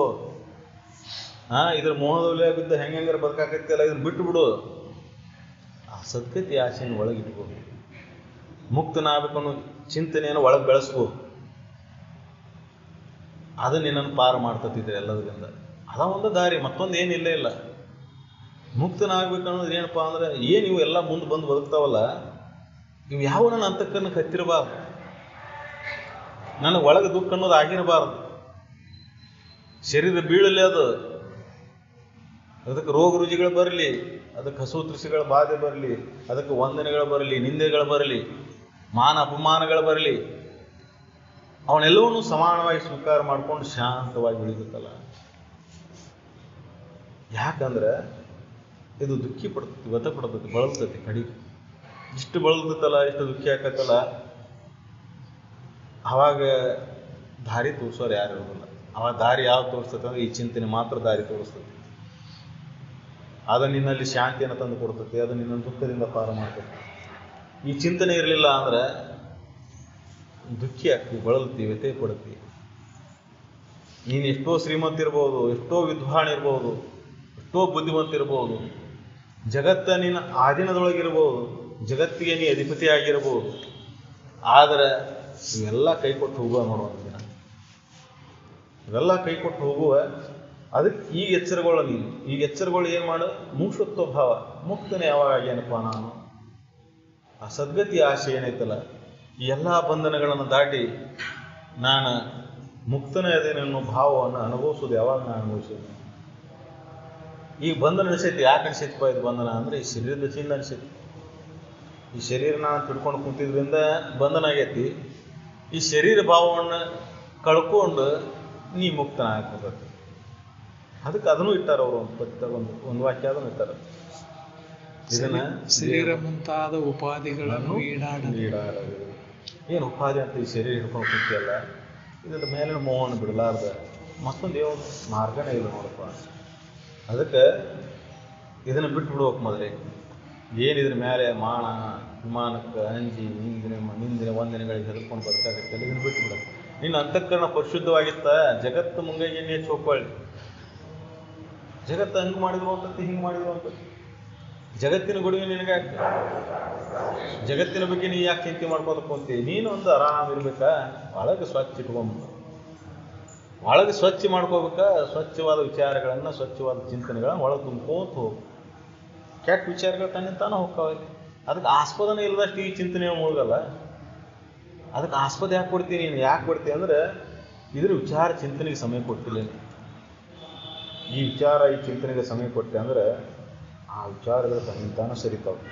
ಇದ್ರ ಮೋಹದೊಲೆ ಬಿದ್ದ ಹೆಂಗಾರ ಬದುಕಾಕೈತಿಲ್ಲ, ಇದನ್ನ ಬಿಟ್ಟು ಬಿಡು. ಆ ಸದ್ಗತಿ ಆಸೆಯನ್ನು ಒಳಗಿಟ್ಕೋ. ಮುಕ್ತನಾಗಬೇಕು ಅನ್ನೋ ಚಿಂತನೆಯನ್ನು ಒಳಗೆ ಬೆಳೆಸ್ಕೋ. ಅದು ನಿನ್ನನ್ನು ಪಾರು ಮಾಡ್ತತಿದ್ರೆ ಎಲ್ಲದರಿಂದ. ಅದ ಒಂದು ದಾರಿ, ಮತ್ತೊಂದು ಏನಿಲ್ಲ ಇಲ್ಲ. ಮುಕ್ತನಾಗ್ಬೇಕು ಅನ್ನೋದು ಏನಪ್ಪ ಅಂದ್ರೆ ಏನು ಇವು ಎಲ್ಲ ಮುಂದೆ ಬಂದು ಬದುಕ್ತಾವಲ್ಲ, ಇವು ಯಾವ ನನ್ನ ಅಂತಕ್ಕನ್ನಕ್ಕೆ ಹತ್ತಿರಬಾರ್ದು. ನನಗೆ ಒಳಗೆ ದುಃಖ ಅನ್ನೋದು ಆಗಿರಬಾರ್ದು. ಶರೀರ ಬೀಳಲಿ ಅದಕ್ಕೆ ರೋಗ ರುಜಿಗಳು ಬರಲಿ, ಅದಕ್ಕೆ ಹಸು ತೃಷಿಗಳ ಬಾಧೆ ಬರಲಿ, ಅದಕ್ಕೆ ವಂದನೆಗಳು ಬರಲಿ, ನಿಂದೆಗಳು ಬರಲಿ, ಮಾನ ಅಪಮಾನಗಳು ಬರಲಿ, ಅವನ್ನೆಲ್ಲವನ್ನೂ ಸಮಾನವಾಗಿ ಸ್ವೀಕಾರ ಮಾಡ್ಕೊಂಡು ಶಾಂತವಾಗಿ ಉಳಿಬೇಕಲ್ಲ. ಯಾಕಂದ್ರೆ ಇದು ದುಃಖಿ ಪಡ್ತೈತಿ, ವ್ಯಥ ಪಡ್ತೈತಿ, ಬಳಲ್ತೈತಿ. ಕಡಿಗೆ ಇಷ್ಟು ಬಳಲ್ತೈತಲ್ಲ, ಇಷ್ಟು ದುಃಖಿ ಆಕತ್ತಲ್ಲ, ಅವಾಗ ದಾರಿ ತೋರಿಸೋರು ಯಾರು ಇರೋದಿಲ್ಲ. ಅವಾಗ ದಾರಿ ಯಾವ್ದು ತೋರಿಸ್ತೈತೆ ಅಂದ್ರೆ ಈ ಚಿಂತನೆ ಮಾತ್ರ ದಾರಿ ತೋರಿಸ್ತೈತಿ. ಅದು ನಿನ್ನಲ್ಲಿ ಶಾಂತಿಯನ್ನು ತಂದು ಕೊಡ್ತೈತಿ, ಅದು ನಿನ್ನ ದುಃಖದಿಂದ ಪಾರು ಮಾಡ್ತೈತಿ. ಈ ಚಿಂತನೆ ಇರಲಿಲ್ಲ ಅಂದ್ರೆ ದುಃಖಿ ಆಗ್ತೀವಿ, ಬಳಲ್ತೀವಿ, ವ್ಯಥೆ ಪಡ್ತೀವಿ. ನೀನು ಎಷ್ಟೋ ಶ್ರೀಮಂತ ಇರ್ಬೋದು, ಎಷ್ಟೋ ವಿದ್ವಾನ್ ಇರ್ಬೋದು, ಎಷ್ಟೋ ಬುದ್ಧಿವಂತ ಇರ್ಬೋದು, ಜಗತ್ತ ನಿನ್ನ ಆಧೀನದೊಳಗಿರ್ಬೋದು, ಜಗತ್ತಿಗೆ ನೀ ಅಧಿಪತಿ ಆಗಿರ್ಬೋದು. ಆದರೆ ಇವೆಲ್ಲ ಕೈ ಕೊಟ್ಟು ಹೋಗುವ ನೋಡುವ ದಿನ, ಇವೆಲ್ಲ ಕೈ ಕೊಟ್ಟು ಹೋಗುವ. ಅದಕ್ಕೆ ಈಗ ಎಚ್ಚರಗೊಳ್ಳ ನೀನು. ಈಗ ಎಚ್ಚರಗಳು ಏನು ಮಾಡು, ಮುಕ್ಷತ್ವ ಭಾವ. ಮುಕ್ತನೇ ಯಾವಾಗ ಆಗ್ಯಾನಪ್ಪ ನಾನು? ಆ ಸದ್ಗತಿ ಆಶೆ ಏನೈತಲ್ಲ, ಈ ಎಲ್ಲ ಬಂಧನಗಳನ್ನು ದಾಟಿ ನಾನು ಮುಕ್ತನೇ ಅದೇನನ್ನೋ ಭಾವವನ್ನು ಅನುಭವಿಸೋದು ಯಾವಾಗ ನಾನು ಅನುಭವಿಸೋದು? ಈಗ ಬಂಧನ ಅನಿಸೈತಿ. ಯಾಕೆ ಅನಿಸೈತಿಪ್ಪ ಇದು ಬಂಧನ ಅಂದರೆ ಈ ಶರೀರದ ಚಿನ್ನ ಅನಿಸೈತಿ. ಈ ಶರೀರ ನಾನು ತಿಳ್ಕೊಂಡು ಕುಂತಿದ್ರಿಂದ ಬಂಧನ ಆಗೈತಿ. ಈ ಶರೀರ ಭಾವವನ್ನು ಕಳ್ಕೊಂಡು ನೀ ಮುಕ್ತನ ಹಾಕೋಬೇಕು. ಅದಕ್ಕೆ ಅದನ್ನು ಇಟ್ಟಾರ ಅವರು ಒಂದು ವಾಕ್ಯ ಅದನ್ನು ಇಟ್ಟಾರ. ಇದನ್ನ ಶರೀರ ಮುಂತಾದ ಉಪಾಧಿಗಳನ್ನು ಈಡಾಡದು. ಏನು ಉಪಾಧಿ ಅಂತ ಈ ಶರೀರ ಹಿಡ್ಕೊಂಡು ಕುಂತಿಯಲ್ಲ, ಇದರ ಮೇಲಿನ ಮೋಹವನ್ನು ಬಿಡಲಾರ್ದ ಮತ್ತೊಂದು ಯಾವ ಮಾರ್ಗನೇ ಇಲ್ಲ ನೋಡಪ್ಪ. ಅದಕ್ಕೆ ಇದನ್ನು ಬಿಟ್ಟು ಬಿಡ್ಬೇಕು ಮೊದಲೇ. ಏನಿದ್ರ ಮೇಲೆ ಮಾನ ವಿಮಾನಕ್ಕೆ ಅಂಜಿ ನಿಂದಿನ ವಂದನೆಗಳಿಗೆ ಹೆದರ್ಕೊಂಡು ಬದುಕಾಗತ್ತಲ್ಲ, ಇದನ್ನು ಬಿಟ್ಟು ಬಿಡ. ನಿನ್ನ ಅಂತಃಕರಣ ಪರಿಶುದ್ಧವಾಗಿತ್ತ, ಜಗತ್ತು ಮುಂಗಾಗಿ ನೀ ಚೋಕೊಳ್ಳಿ. ಜಗತ್ತು ಹಂಗೆ ಮಾಡಿದ್ರು ಅಂತತಿ, ಹಿಂಗೆ ಮಾಡಿದ್ರು ಅಂತ ಜಗತ್ತಿನ ಗುಡುಗೆ ನಿನಗೆ ಜಗತ್ತಿನ ಬಗ್ಗೆ ನೀ ಯಾಕೆ ಚಿಂತೆ ಮಾಡ್ಕೋದಕ್ಕಂತೀವಿ? ನೀನು ಒಂದು ಆರಾಮ್ ಇರ್ಬೇಕಾ? ಒಳಗೆ ಸ್ವಚ್ಛ ಇಟ್ಕೊಂಬ, ಒಳಗೆ ಸ್ವಚ್ಛ ಮಾಡ್ಕೋಬೇಕಾ? ಸ್ವಚ್ಛವಾದ ವಿಚಾರಗಳನ್ನು, ಸ್ವಚ್ಛವಾದ ಚಿಂತನೆಗಳನ್ನು ಒಳಗೆ ತುಂಬ್ಕೋತ ಹೋಗು. ಕೆಟ್ಟ ವಿಚಾರಗಳು ತನ್ನಿಂತಾನೆ ಹೋಗ್ತಾವಲ್ಲಿ. ಅದಕ್ಕೆ ಆಸ್ಪದನೇ ಇಲ್ಲದಷ್ಟು ಈ ಚಿಂತನೆ ಮುಳುಗಲ್ಲ. ಅದಕ್ಕೆ ಆಸ್ಪದ ಯಾಕೆ ಕೊಡ್ತೀನಿ ನೀನು? ಯಾಕೆ ಕೊಡ್ತೀನಿ ಅಂದರೆ ಇದ್ರ ವಿಚಾರ ಚಿಂತನೆಗೆ ಸಮಯ ಕೊಡ್ತಿಲ್ಲ. ಈ ವಿಚಾರ ಈ ಚಿಂತನೆಗೆ ಸಮಯ ಕೊಟ್ಟೆ ಅಂದರೆ ಆ ವಿಚಾರಗಳು ತನ್ನಿಂತಾನೆ ಸರಿತಾವೆ.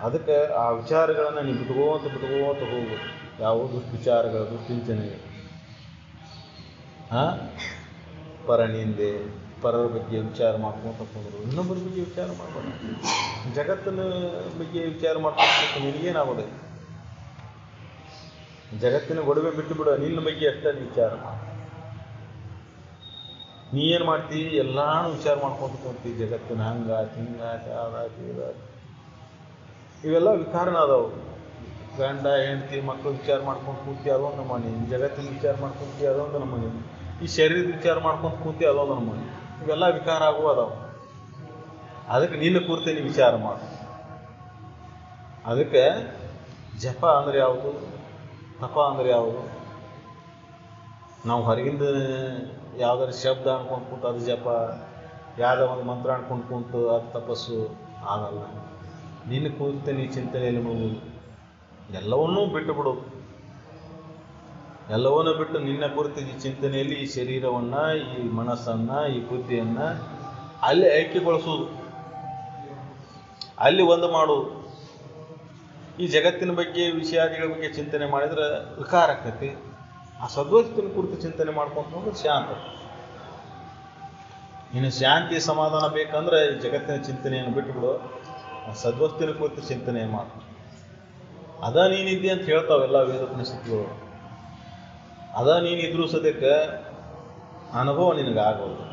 ಅದಕ್ಕೆ ಆ ವಿಚಾರಗಳನ್ನು ನೀವು ಬಿಟ್ಕೋತ ಹೋಗು. ಯಾವ ದುಷ್ವಿಚಾರಗಳು, ದುಶ್ಚಿಂತನೆಗಳು, ಪರನಿಂದೆ, ಪರರ ಬಗ್ಗೆ ವಿಚಾರ ಮಾಡ್ಕೊಂತ ಹೋದ್ರು. ಇನ್ನೊಬ್ಬರ ಬಗ್ಗೆ ವಿಚಾರ ಮಾಡಬೇಡ. ಜಗತ್ತಿನ ಬಗ್ಗೆ ವಿಚಾರ ಮಾಡ್ಕೊಂಡು ನಿನಗೇನಾಗೋದೆ? ಜಗತ್ತಿನ ಗೊಡವೆ ಬಿಟ್ಟು ಬಿಡು, ನಿನ್ನ ಬಗ್ಗೆ ಅಷ್ಟೇ ವಿಚಾರ ಮಾಡ. ನೀ ಏನು ಮಾಡ್ತೀವಿ? ಎಲ್ಲಾನು ವಿಚಾರ ಮಾಡ್ಕೊಂತ ಕೂತೀವಿ. ಜಗತ್ತಿನ ಹಂಗಾಯ್ತು, ಹಿಂಗಾಯ್ತು, ಅದಾಯ್ತು, ಇದಾಯ್ತು. ಇವೆಲ್ಲ ವಿಕಾರನ ಅದಾವು. ಗಂಡ ಹೆಂಡತಿ ಮಕ್ಕಳು ವಿಚಾರ ಮಾಡ್ಕೊಂಡು ಕೂತಿ ಅದೊಂದು ನಮ್ಮನೆ. ಜಗತ್ತಿನ ವಿಚಾರ ಮಾಡ್ಕೊಂತೀವಿ ಅದೊಂದು ನಮ್ಮನೆ. ಈ ಶರೀರದ ವಿಚಾರ ಮಾಡ್ಕೊಂಡು ಕೂತಿ ಅದೊಂದು ನಮ್ಮನೆ. ಇವೆಲ್ಲ ವಿಕಾರ ಆಗುವ ಅದಾವು. ಅದಕ್ಕೆ ನಿನ್ನ ಕೂರ್ತಿ ನೀ ವಿಚಾರ ಮಾಡು. ಅದಕ್ಕೆ ಜಪ ಅಂದರೆ ಯಾವುದು, ತಪ ಅಂದರೆ ಯಾವುದು? ನಾವು ಹೊರಗಿಂದ ಯಾವುದಾದ್ರು ಶಬ್ದ ಅನ್ಕೊಂಡು ಕೂತು ಅದು ಜಪ, ಯಾವುದೋ ಒಂದು ಮಂತ್ರ ಅನ್ಕೊಂಡು ಕೂತು ಅದು ತಪಸ್ಸು ಆಗಲ್ಲ. ನಿನ್ನ ಕೂರ್ತಿ ನೀ ಚಿಂತನೆಯಲ್ಲಿ ಮುಳುಗುವುದು. ಎಲ್ಲವನ್ನೂ ಬಿಟ್ಟು ಬಿಡು. ಎಲ್ಲವನ್ನೂ ಬಿಟ್ಟು ನಿನ್ನ ಕುರಿತು ಈ ಚಿಂತನೆಯಲ್ಲಿ ಈ ಶರೀರವನ್ನು, ಈ ಮನಸ್ಸನ್ನು, ಈ ಬುದ್ಧಿಯನ್ನು ಅಲ್ಲಿ ಐಕ್ಯಗೊಳಿಸುವುದು, ಅಲ್ಲಿ ಒಂದು ಮಾಡುವುದು. ಈ ಜಗತ್ತಿನ ಬಗ್ಗೆ, ವಿಷಯಾದಿಗಳ ಬಗ್ಗೆ ಚಿಂತನೆ ಮಾಡಿದ್ರೆ ವಿಕಾರ ಆಗ್ತೈತಿ. ಆ ಸದ್ವಸ್ತುವಿನ ಕುರಿತು ಚಿಂತನೆ ಮಾಡ್ಕೊಂಡು ಹೋಗೋದು ಶಾಂತ. ಇನ್ನು ಶಾಂತಿ ಸಮಾಧಾನ ಬೇಕಂದ್ರೆ ಈ ಜಗತ್ತಿನ ಚಿಂತನೆಯನ್ನು ಬಿಟ್ಟುಬಿಡು, ಸದ್ವಸ್ತಿನ ಕುರಿತು ಚಿಂತನೆ ಮಾಡು. ಅದ ನೀನಿದ್ದೆ ಅಂತ ಹೇಳ್ತಾವೆಲ್ಲ ವೇದೋಪನಿಷತ್ತುಗಳು. ಅದ ನೀನಿದ್ರೂ ಸದ್ಯಕ್ಕೆ ಅನುಭವ ನಿನಗಾಗೋದು,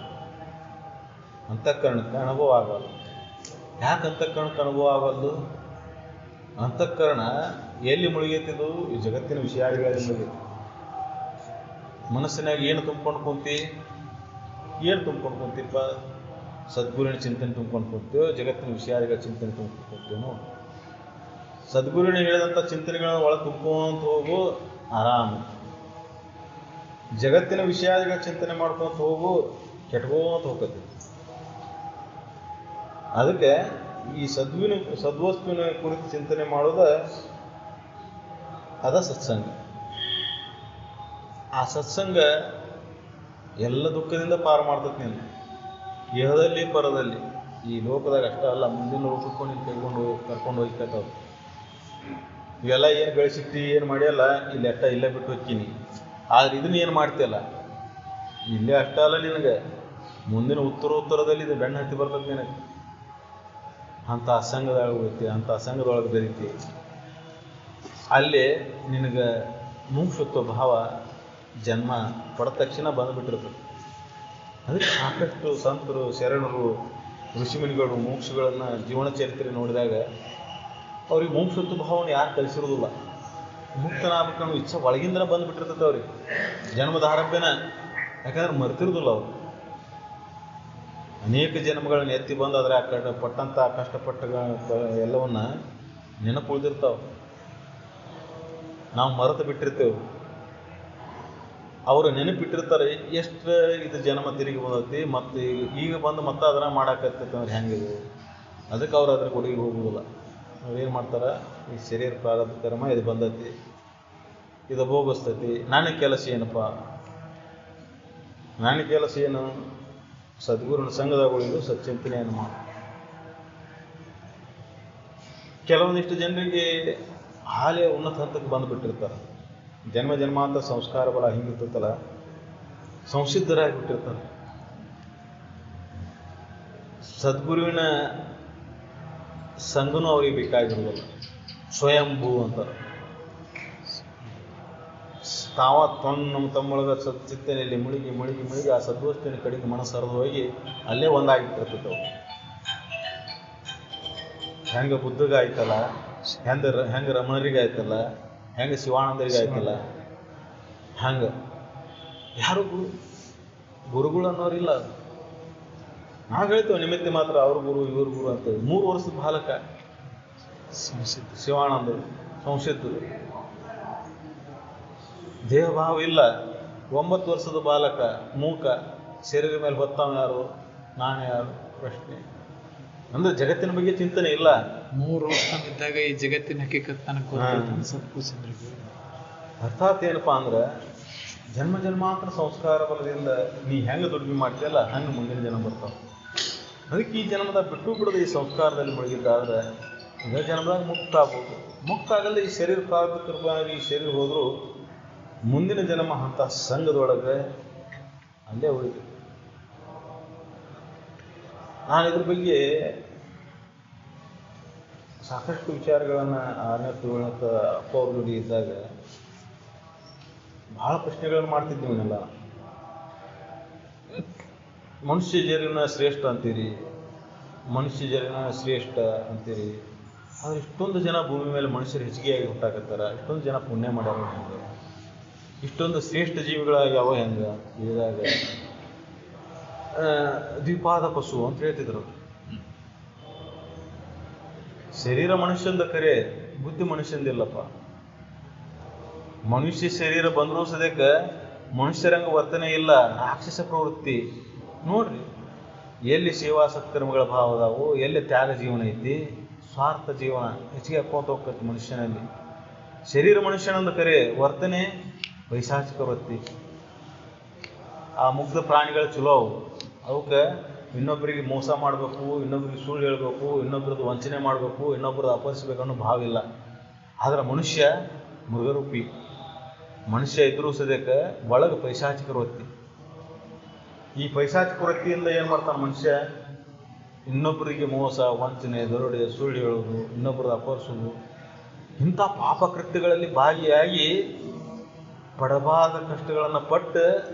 ಅಂತಃಕರಣಕ್ಕೆ ಅನುಭವ ಆಗೋದು. ಯಾಕೆ ಅಂತಃಕರಣಕ್ಕೆ ಅನುಭವ ಆಗೋದು? ಅಂತಃಕರಣ ಎಲ್ಲಿ ಮುಳುಗೈತಿದು? ಈ ಜಗತ್ತಿನ ವಿಷಯಾದಿಗಳಲ್ಲಿ ಮುಳುಗೈತಿ. ಮನಸ್ಸಿನಾಗ ಏನು ತುಂಬ್ಕೊಂಡು ಕುಂತಿ? ಏನು ತುಂಬ್ಕೊಂಡು ಕುಂತಿಪ್ಪ? ಸದ್ಗುರುವಿನ ಚಿಂತನೆ ತುಂಬ್ಕೊಂಡು ಕುಂತೀವೋ, ಜಗತ್ತಿನ ವಿಷಯಾದಿಗಳ ಚಿಂತನೆ ತುಂಬ್ಕೊಂಡು ಕುಂತೀವೋ? ಸದ್ಗುರುವಿನ ಹೇಳಿದಂಥ ಚಿಂತನೆಗಳನ್ನ ಒಳಗೆ ತುಂಬ್ಕೊಂತ ಹೋಗು, ಆರಾಮ. ಜಗತ್ತಿನ ವಿಷಯಾದಿಗಳ ಚಿಂತನೆ ಮಾಡ್ಕೊಂತ ಹೋಗು, ಕೆಟ್ಕೋತ ಹೋಗ್ತೈತಿ. ಅದಕ್ಕೆ ಈ ಸದ್ವಸ್ತುವಿನ ಕುರಿತು ಚಿಂತನೆ ಮಾಡೋದ ಅದ ಸತ್ಸಂಗ. ಆ ಸತ್ಸಂಗ ಎಲ್ಲ ದುಃಖದಿಂದ ಪಾರು ಮಾಡ್ತೈತಿ ನೀನು, ಇಹದಲ್ಲಿ ಪರದಲ್ಲಿ. ಈ ಲೋಕದಾಗ ಅಷ್ಟ ಅಲ್ಲ, ಮುಂದಿನ ಲೋಕಕ್ಕೂ ನೀನು ಕರ್ಕೊಂಡು ಹೋಗ್ತೈತವ್ರು. ಇವೆಲ್ಲ ಏನು ಗಳಿಸಿಟ್ಟಿ ಏನು ಮಾಡಿಯಲ್ಲ, ಇಲ್ಲಿ ಅಷ್ಟ ಇಲ್ಲೇ ಬಿಟ್ಟು ಹೋಗ್ತೀನಿ. ಆದ್ರೆ ಇದನ್ನ ಏನು ಮಾಡ್ತೀಯಲ್ಲ, ಇಲ್ಲೇ ಅಷ್ಟ ಅಲ್ಲ, ನಿನಗೆ ಮುಂದಿನ ಉತ್ತರದಲ್ಲಿ ಇದು ಬೆನ್ನು ಹತ್ತಿ ಬರ್ತದೆ ನಿನಗೆ. ಅಂಥ ಅಸಂಗದೊಳಗೆ ಹೋಗ್ತಿ, ಅಂಥ ಅಸಂಗದೊಳಗೆ ಬೆರೀತಿ. ಅಲ್ಲಿ ನಿನಗೆ ಮುಮುಕ್ಷುತ್ವ ಭಾವ ಜನ್ಮ ಪಡೆದ ತಕ್ಷಣ ಬಂದುಬಿಟ್ಟಿರ್ತದೆ. ಅದಕ್ಕೆ ಸಾಕಷ್ಟು ಸಂತರು, ಶರಣರು, ಋಷಿಮುನಿಗಳು ಮೋಕ್ಷಗಳನ್ನು ಜೀವನ ಚರಿತ್ರೆ ನೋಡಿದಾಗ ಅವ್ರಿಗೆ ಮುಮುಕ್ಷುತ್ವ ಭಾವನ ಯಾರು ಕಲಿಸಿರೋದಿಲ್ಲ. ಮುಕ್ತನಾಗಬೇಕನ್ನೋ ಇಚ್ಛೆ ಒಳಗಿಂದನೇ ಬಂದುಬಿಟ್ಟಿರ್ತದೆ ಅವ್ರಿಗೆ, ಜನ್ಮದ ಆರಂಭ್ಯನ. ಯಾಕಂದ್ರೆ ಮರ್ತಿರೋದಿಲ್ಲ ಅವರು. ಅನೇಕ ಜನ್ಮಗಳನ್ನ ಎತ್ತಿ ಬಂದು ಆದರೆ ಆ ಪಟ್ಟಂಥ ಕಷ್ಟಪಟ್ಟ ಎಲ್ಲವನ್ನ ನೆನಪು ಉಳಿದಿರ್ತಾವೆ. ನಾವು ಮರೆತು ಬಿಟ್ಟಿರ್ತೇವೆ, ಅವರು ನೆನಪಿಟ್ಟಿರ್ತಾರೆ. ಎಷ್ಟು ಇದು ಜನ್ಮ ತಿರುಗಿ ಬಂದೈತಿ, ಮತ್ತು ಈಗ ಬಂದು ಮತ್ತೆ ಅದನ್ನ ಮಾಡಾಕತ್ತೈತೆ ಅಂದ್ರೆ ಹೆಂಗಿದೆ. ಅದಕ್ಕೆ ಅವ್ರು ಅದ್ರ ಕೊಡುಗೆ ಹೋಗುವುದಿಲ್ಲ. ಅವ್ರು ಏನು ಮಾಡ್ತಾರೆ, ಈ ಶರೀರ ಪ್ರಾರಬ್ಧ ಕರ್ಮ ಇದು ಬಂದೈತಿ, ಇದು ಭೋಗಿಸ್ತೈತಿ, ನನ್ನ ಕೆಲಸ ಏನಪ್ಪ? ನನ್ನ ಕೆಲಸ ಏನು? ಸದ್ಗುರುನ ಸಂಘದಾಗ ಉಳಿದು ಸಚ್ಚಿಂತನೆಯನ್ನು ಮಾಡಿ. ಕೆಲವೊಂದಿಷ್ಟು ಜನರಿಗೆ ಹಾಲೆ ಉನ್ನತ ಹಂತಕ್ಕೆ ಬಂದುಬಿಟ್ಟಿರ್ತಾರೆ. ಜನ್ಮ ಜನ್ಮಾಂತರ ಸಂಸ್ಕಾರ ಬಲ ಹಿಂಗಿರ್ತೈತಲ್ಲ, ಸಂಸಿದ್ಧರಾಗಿ ಬಿಟ್ಟಿರ್ತಾರೆ. ಸದ್ಗುರುವಿನ ಸಂಘನೂ ಅವ್ರಿಗೆ ಬೇಕಾಗಿರೋದಿಲ್ಲ. ಸ್ವಯಂಭೂ ಅಂತಾರೆ. ತಾವ ನಮ್ಮ ತಮ್ಮೊಳಗ ಸಚ್ಚಿತ್ತನೆಯಲ್ಲಿ ಮುಳುಗಿ ಮುಳುಗಿ ಮುಳುಗಿ ಆ ಸದ್ವಸ್ತಿನ ಕಡೆಗೆ ಮನಸ್ಸು ಹರಿದು ಹೋಗಿ ಅಲ್ಲೇ ಒಂದಾಗಿಟ್ಟಿರ್ತೈತೆ ಅವು. ಹೆಂಗೆ ಬುದ್ಧಗೆ ಆಯ್ತಲ್ಲ, ಹೆಂಗೆ ರಮಣರಿಗೆ ಆಯ್ತಲ್ಲ, ಹೆಂಗೆ ಶಿವಾನಂದರಿಗೆ ಆಯ್ತಲ್ಲ, ಹಂಗೆ ಯಾರು ಗುರುಗಳು ಅನ್ನೋರಿಲ್ಲ. ನಾವು ಹೇಳ್ತೇವೆ ನಿಮಿತ್ತ ಮಾತ್ರ ಅವ್ರ ಗುರು ಇವ್ರ ಗುರು ಅಂತ. 3 ವರ್ಷದ ಬಾಲಕ ಶಿವಾನಂದರು, ಸಂಸಿದ್ಧರು, ದೇಹಭಾವ ಇಲ್ಲ. 9 ವರ್ಷದ ಬಾಲಕ ಮೂಕ, ಶರೀರ ಮೇಲೆ ಹೊತ್ತಾವ ಯಾರು, ನಾನು ಯಾರು ಪ್ರಶ್ನೆ. ಅಂದ್ರೆ ಜಗತ್ತಿನ ಬಗ್ಗೆ ಚಿಂತನೆ ಇಲ್ಲ. 3 ವರ್ಷದಲ್ಲಿದ್ದಾಗ ಈ ಜಗತ್ತಿನ ಹಕ್ಕಿಕತ್ತನ ಸತ್ಪುರುಷರಿಗೆ ಅರ್ಥಾತ್ ಏನಪ್ಪಾ ಅಂದ್ರೆ, ಜನ್ಮ ಜನ್ಮಾಂತರ ಸಂಸ್ಕಾರ ಬಲದಿಂದ ನೀ ಹೆಂಗೆ ದುಡಿಮೆ ಮಾಡ್ತೀಯಲ್ಲ ಹಂಗೆ ಮುಂದಿನ ಜನ್ಮ ಬರ್ತಾವ. ಅದಕ್ಕೆ ಈ ಜನ್ಮದಾಗ ಬಿಟ್ಟು ಬಿಡೋದು ಈ ಸಂಸ್ಕಾರದಲ್ಲಿ ಮುಳುಗಿದ್ದಾದ್ರೆ ಇದೇ ಜನ್ಮದಾಗ ಮುಕ್ತ ಆಗ್ಬೋದು. ಮುಕ್ತ ಆಗಲ್ಲ ಈ ಶರೀರ ಪ್ರಾರಬ್ಧಕರವಾಗಿ ಈ ಶರೀರ ಹೋದರೂ ಮುಂದಿನ ಜನ್ಮ ಅಂತ ಸಂಘದೊಳಗೆ ಅಲ್ಲೇ ಉಳಿತು. ನಾನು ಇದ್ರ ಬಗ್ಗೆ ಸಾಕಷ್ಟು ವಿಚಾರಗಳನ್ನು 6ನೇ 7ನೇ ಅಪ್ಪ ಅವ್ರ ಜೋಡಿ ಇದ್ದಾಗ ಭಾಳ ಪ್ರಶ್ನೆಗಳನ್ನು ಮಾಡ್ತಿದ್ವಿ. ಇವನ್ನೆಲ್ಲ ಮನುಷ್ಯ ಜೀವನ ಶ್ರೇಷ್ಠ ಅಂತೀರಿ, ಮನುಷ್ಯ ಜೀವನ ಶ್ರೇಷ್ಠ ಅಂತೀರಿ. ಆದರೆ ಇಷ್ಟೊಂದು ಜನ ಭೂಮಿ ಮೇಲೆ ಮನುಷ್ಯರು ಹೆಚ್ಚಿಗೆಯಾಗಿ ಹುಟ್ಟಾಕತ್ತಾರ, ಇಷ್ಟೊಂದು ಜನ ಪುಣ್ಯ ಮಾಡ್ಯಾರ, ಹೆಂಗೆ ಇಷ್ಟೊಂದು ಶ್ರೇಷ್ಠ ಜೀವಿಗಳಾಗ್ಯಾವ ಹೆಂಗೆ ಇದಾಗ ದ್ವಿಪಾದ ಪಶು ಅಂತ ಹೇಳ್ತಿದ್ರು. ಶರೀರ ಮನುಷ್ಯಂದ ಕರೆ, ಬುದ್ಧಿ ಮನುಷ್ಯಂದಿಲ್ಲಪ್ಪ. ಮನುಷ್ಯ ಶರೀರ ಬಂದರೂ ಸದ್ಯಕ್ಕೆ ಮನುಷ್ಯರಂಗ ವರ್ತನೆ ಇಲ್ಲ, ರಾಕ್ಷಸ ಪ್ರವೃತ್ತಿ. ನೋಡ್ರಿ, ಎಲ್ಲಿ ಸೇವಾ ಸತ್ಕರ್ಮಗಳ ಭಾವ ಅದಾವು, ಎಲ್ಲಿ ತ್ಯಾಗ ಜೀವನ ಐತಿ, ಸ್ವಾರ್ಥ ಜೀವನ ಹೆಚ್ಚಿಗೆ ಹಾಕೋತ ಹೋಗ್ತೈತಿ ಮನುಷ್ಯನಲ್ಲಿ. ಶರೀರ ಮನುಷ್ಯನಂದ ಕರೆ, ವರ್ತನೆ ಪೈಶಾಚಿಕ ವೃತ್ತಿ. ಆ ಮುಗ್ಧ ಪ್ರಾಣಿಗಳು ಚಲೋ ಅವು, ಅವಕ್ಕೆ ಇನ್ನೊಬ್ಬರಿಗೆ ಮೋಸ ಮಾಡಬೇಕು, ಇನ್ನೊಬ್ಬರಿಗೆ ಸುಳ್ಳು ಹೇಳಬೇಕು, ಇನ್ನೊಬ್ಬರದ್ದು ವಂಚನೆ ಮಾಡಬೇಕು, ಇನ್ನೊಬ್ಬರದ್ದು ಅಪಹರಿಸಬೇಕು ಅನ್ನೋ ಭಾವ ಇಲ್ಲ. ಆದ್ರೆ ಮನುಷ್ಯ ಮೃಗರೂಪಿ. ಮನುಷ್ಯ ಇದ್ರೂ ಸದ್ಯಕ್ಕೆ ಒಳಗೆ ಪೈಶಾಚಿಕ ವೃತ್ತಿ. ಈ ಪೈಶಾಚಿಕ ವೃತ್ತಿಯಿಂದ ಏನು ಮಾಡ್ತಾನೆ ಮನುಷ್ಯ? ಇನ್ನೊಬ್ಬರಿಗೆ ಮೋಸ, ವಂಚನೆ, ದರೋಡೆ, ಸುಳ್ಳು ಹೇಳೋದು, ಇನ್ನೊಬ್ಬರದ್ದು ಅಪಹರಿಸೋದು, ಇಂಥ ಪಾಪಕೃತ್ಯಗಳಲ್ಲಿ ಭಾಗಿಯಾಗಿ ಪಡಬಾದ ಕಷ್ಟಗಳನ್ನು ಪಟ್ಟು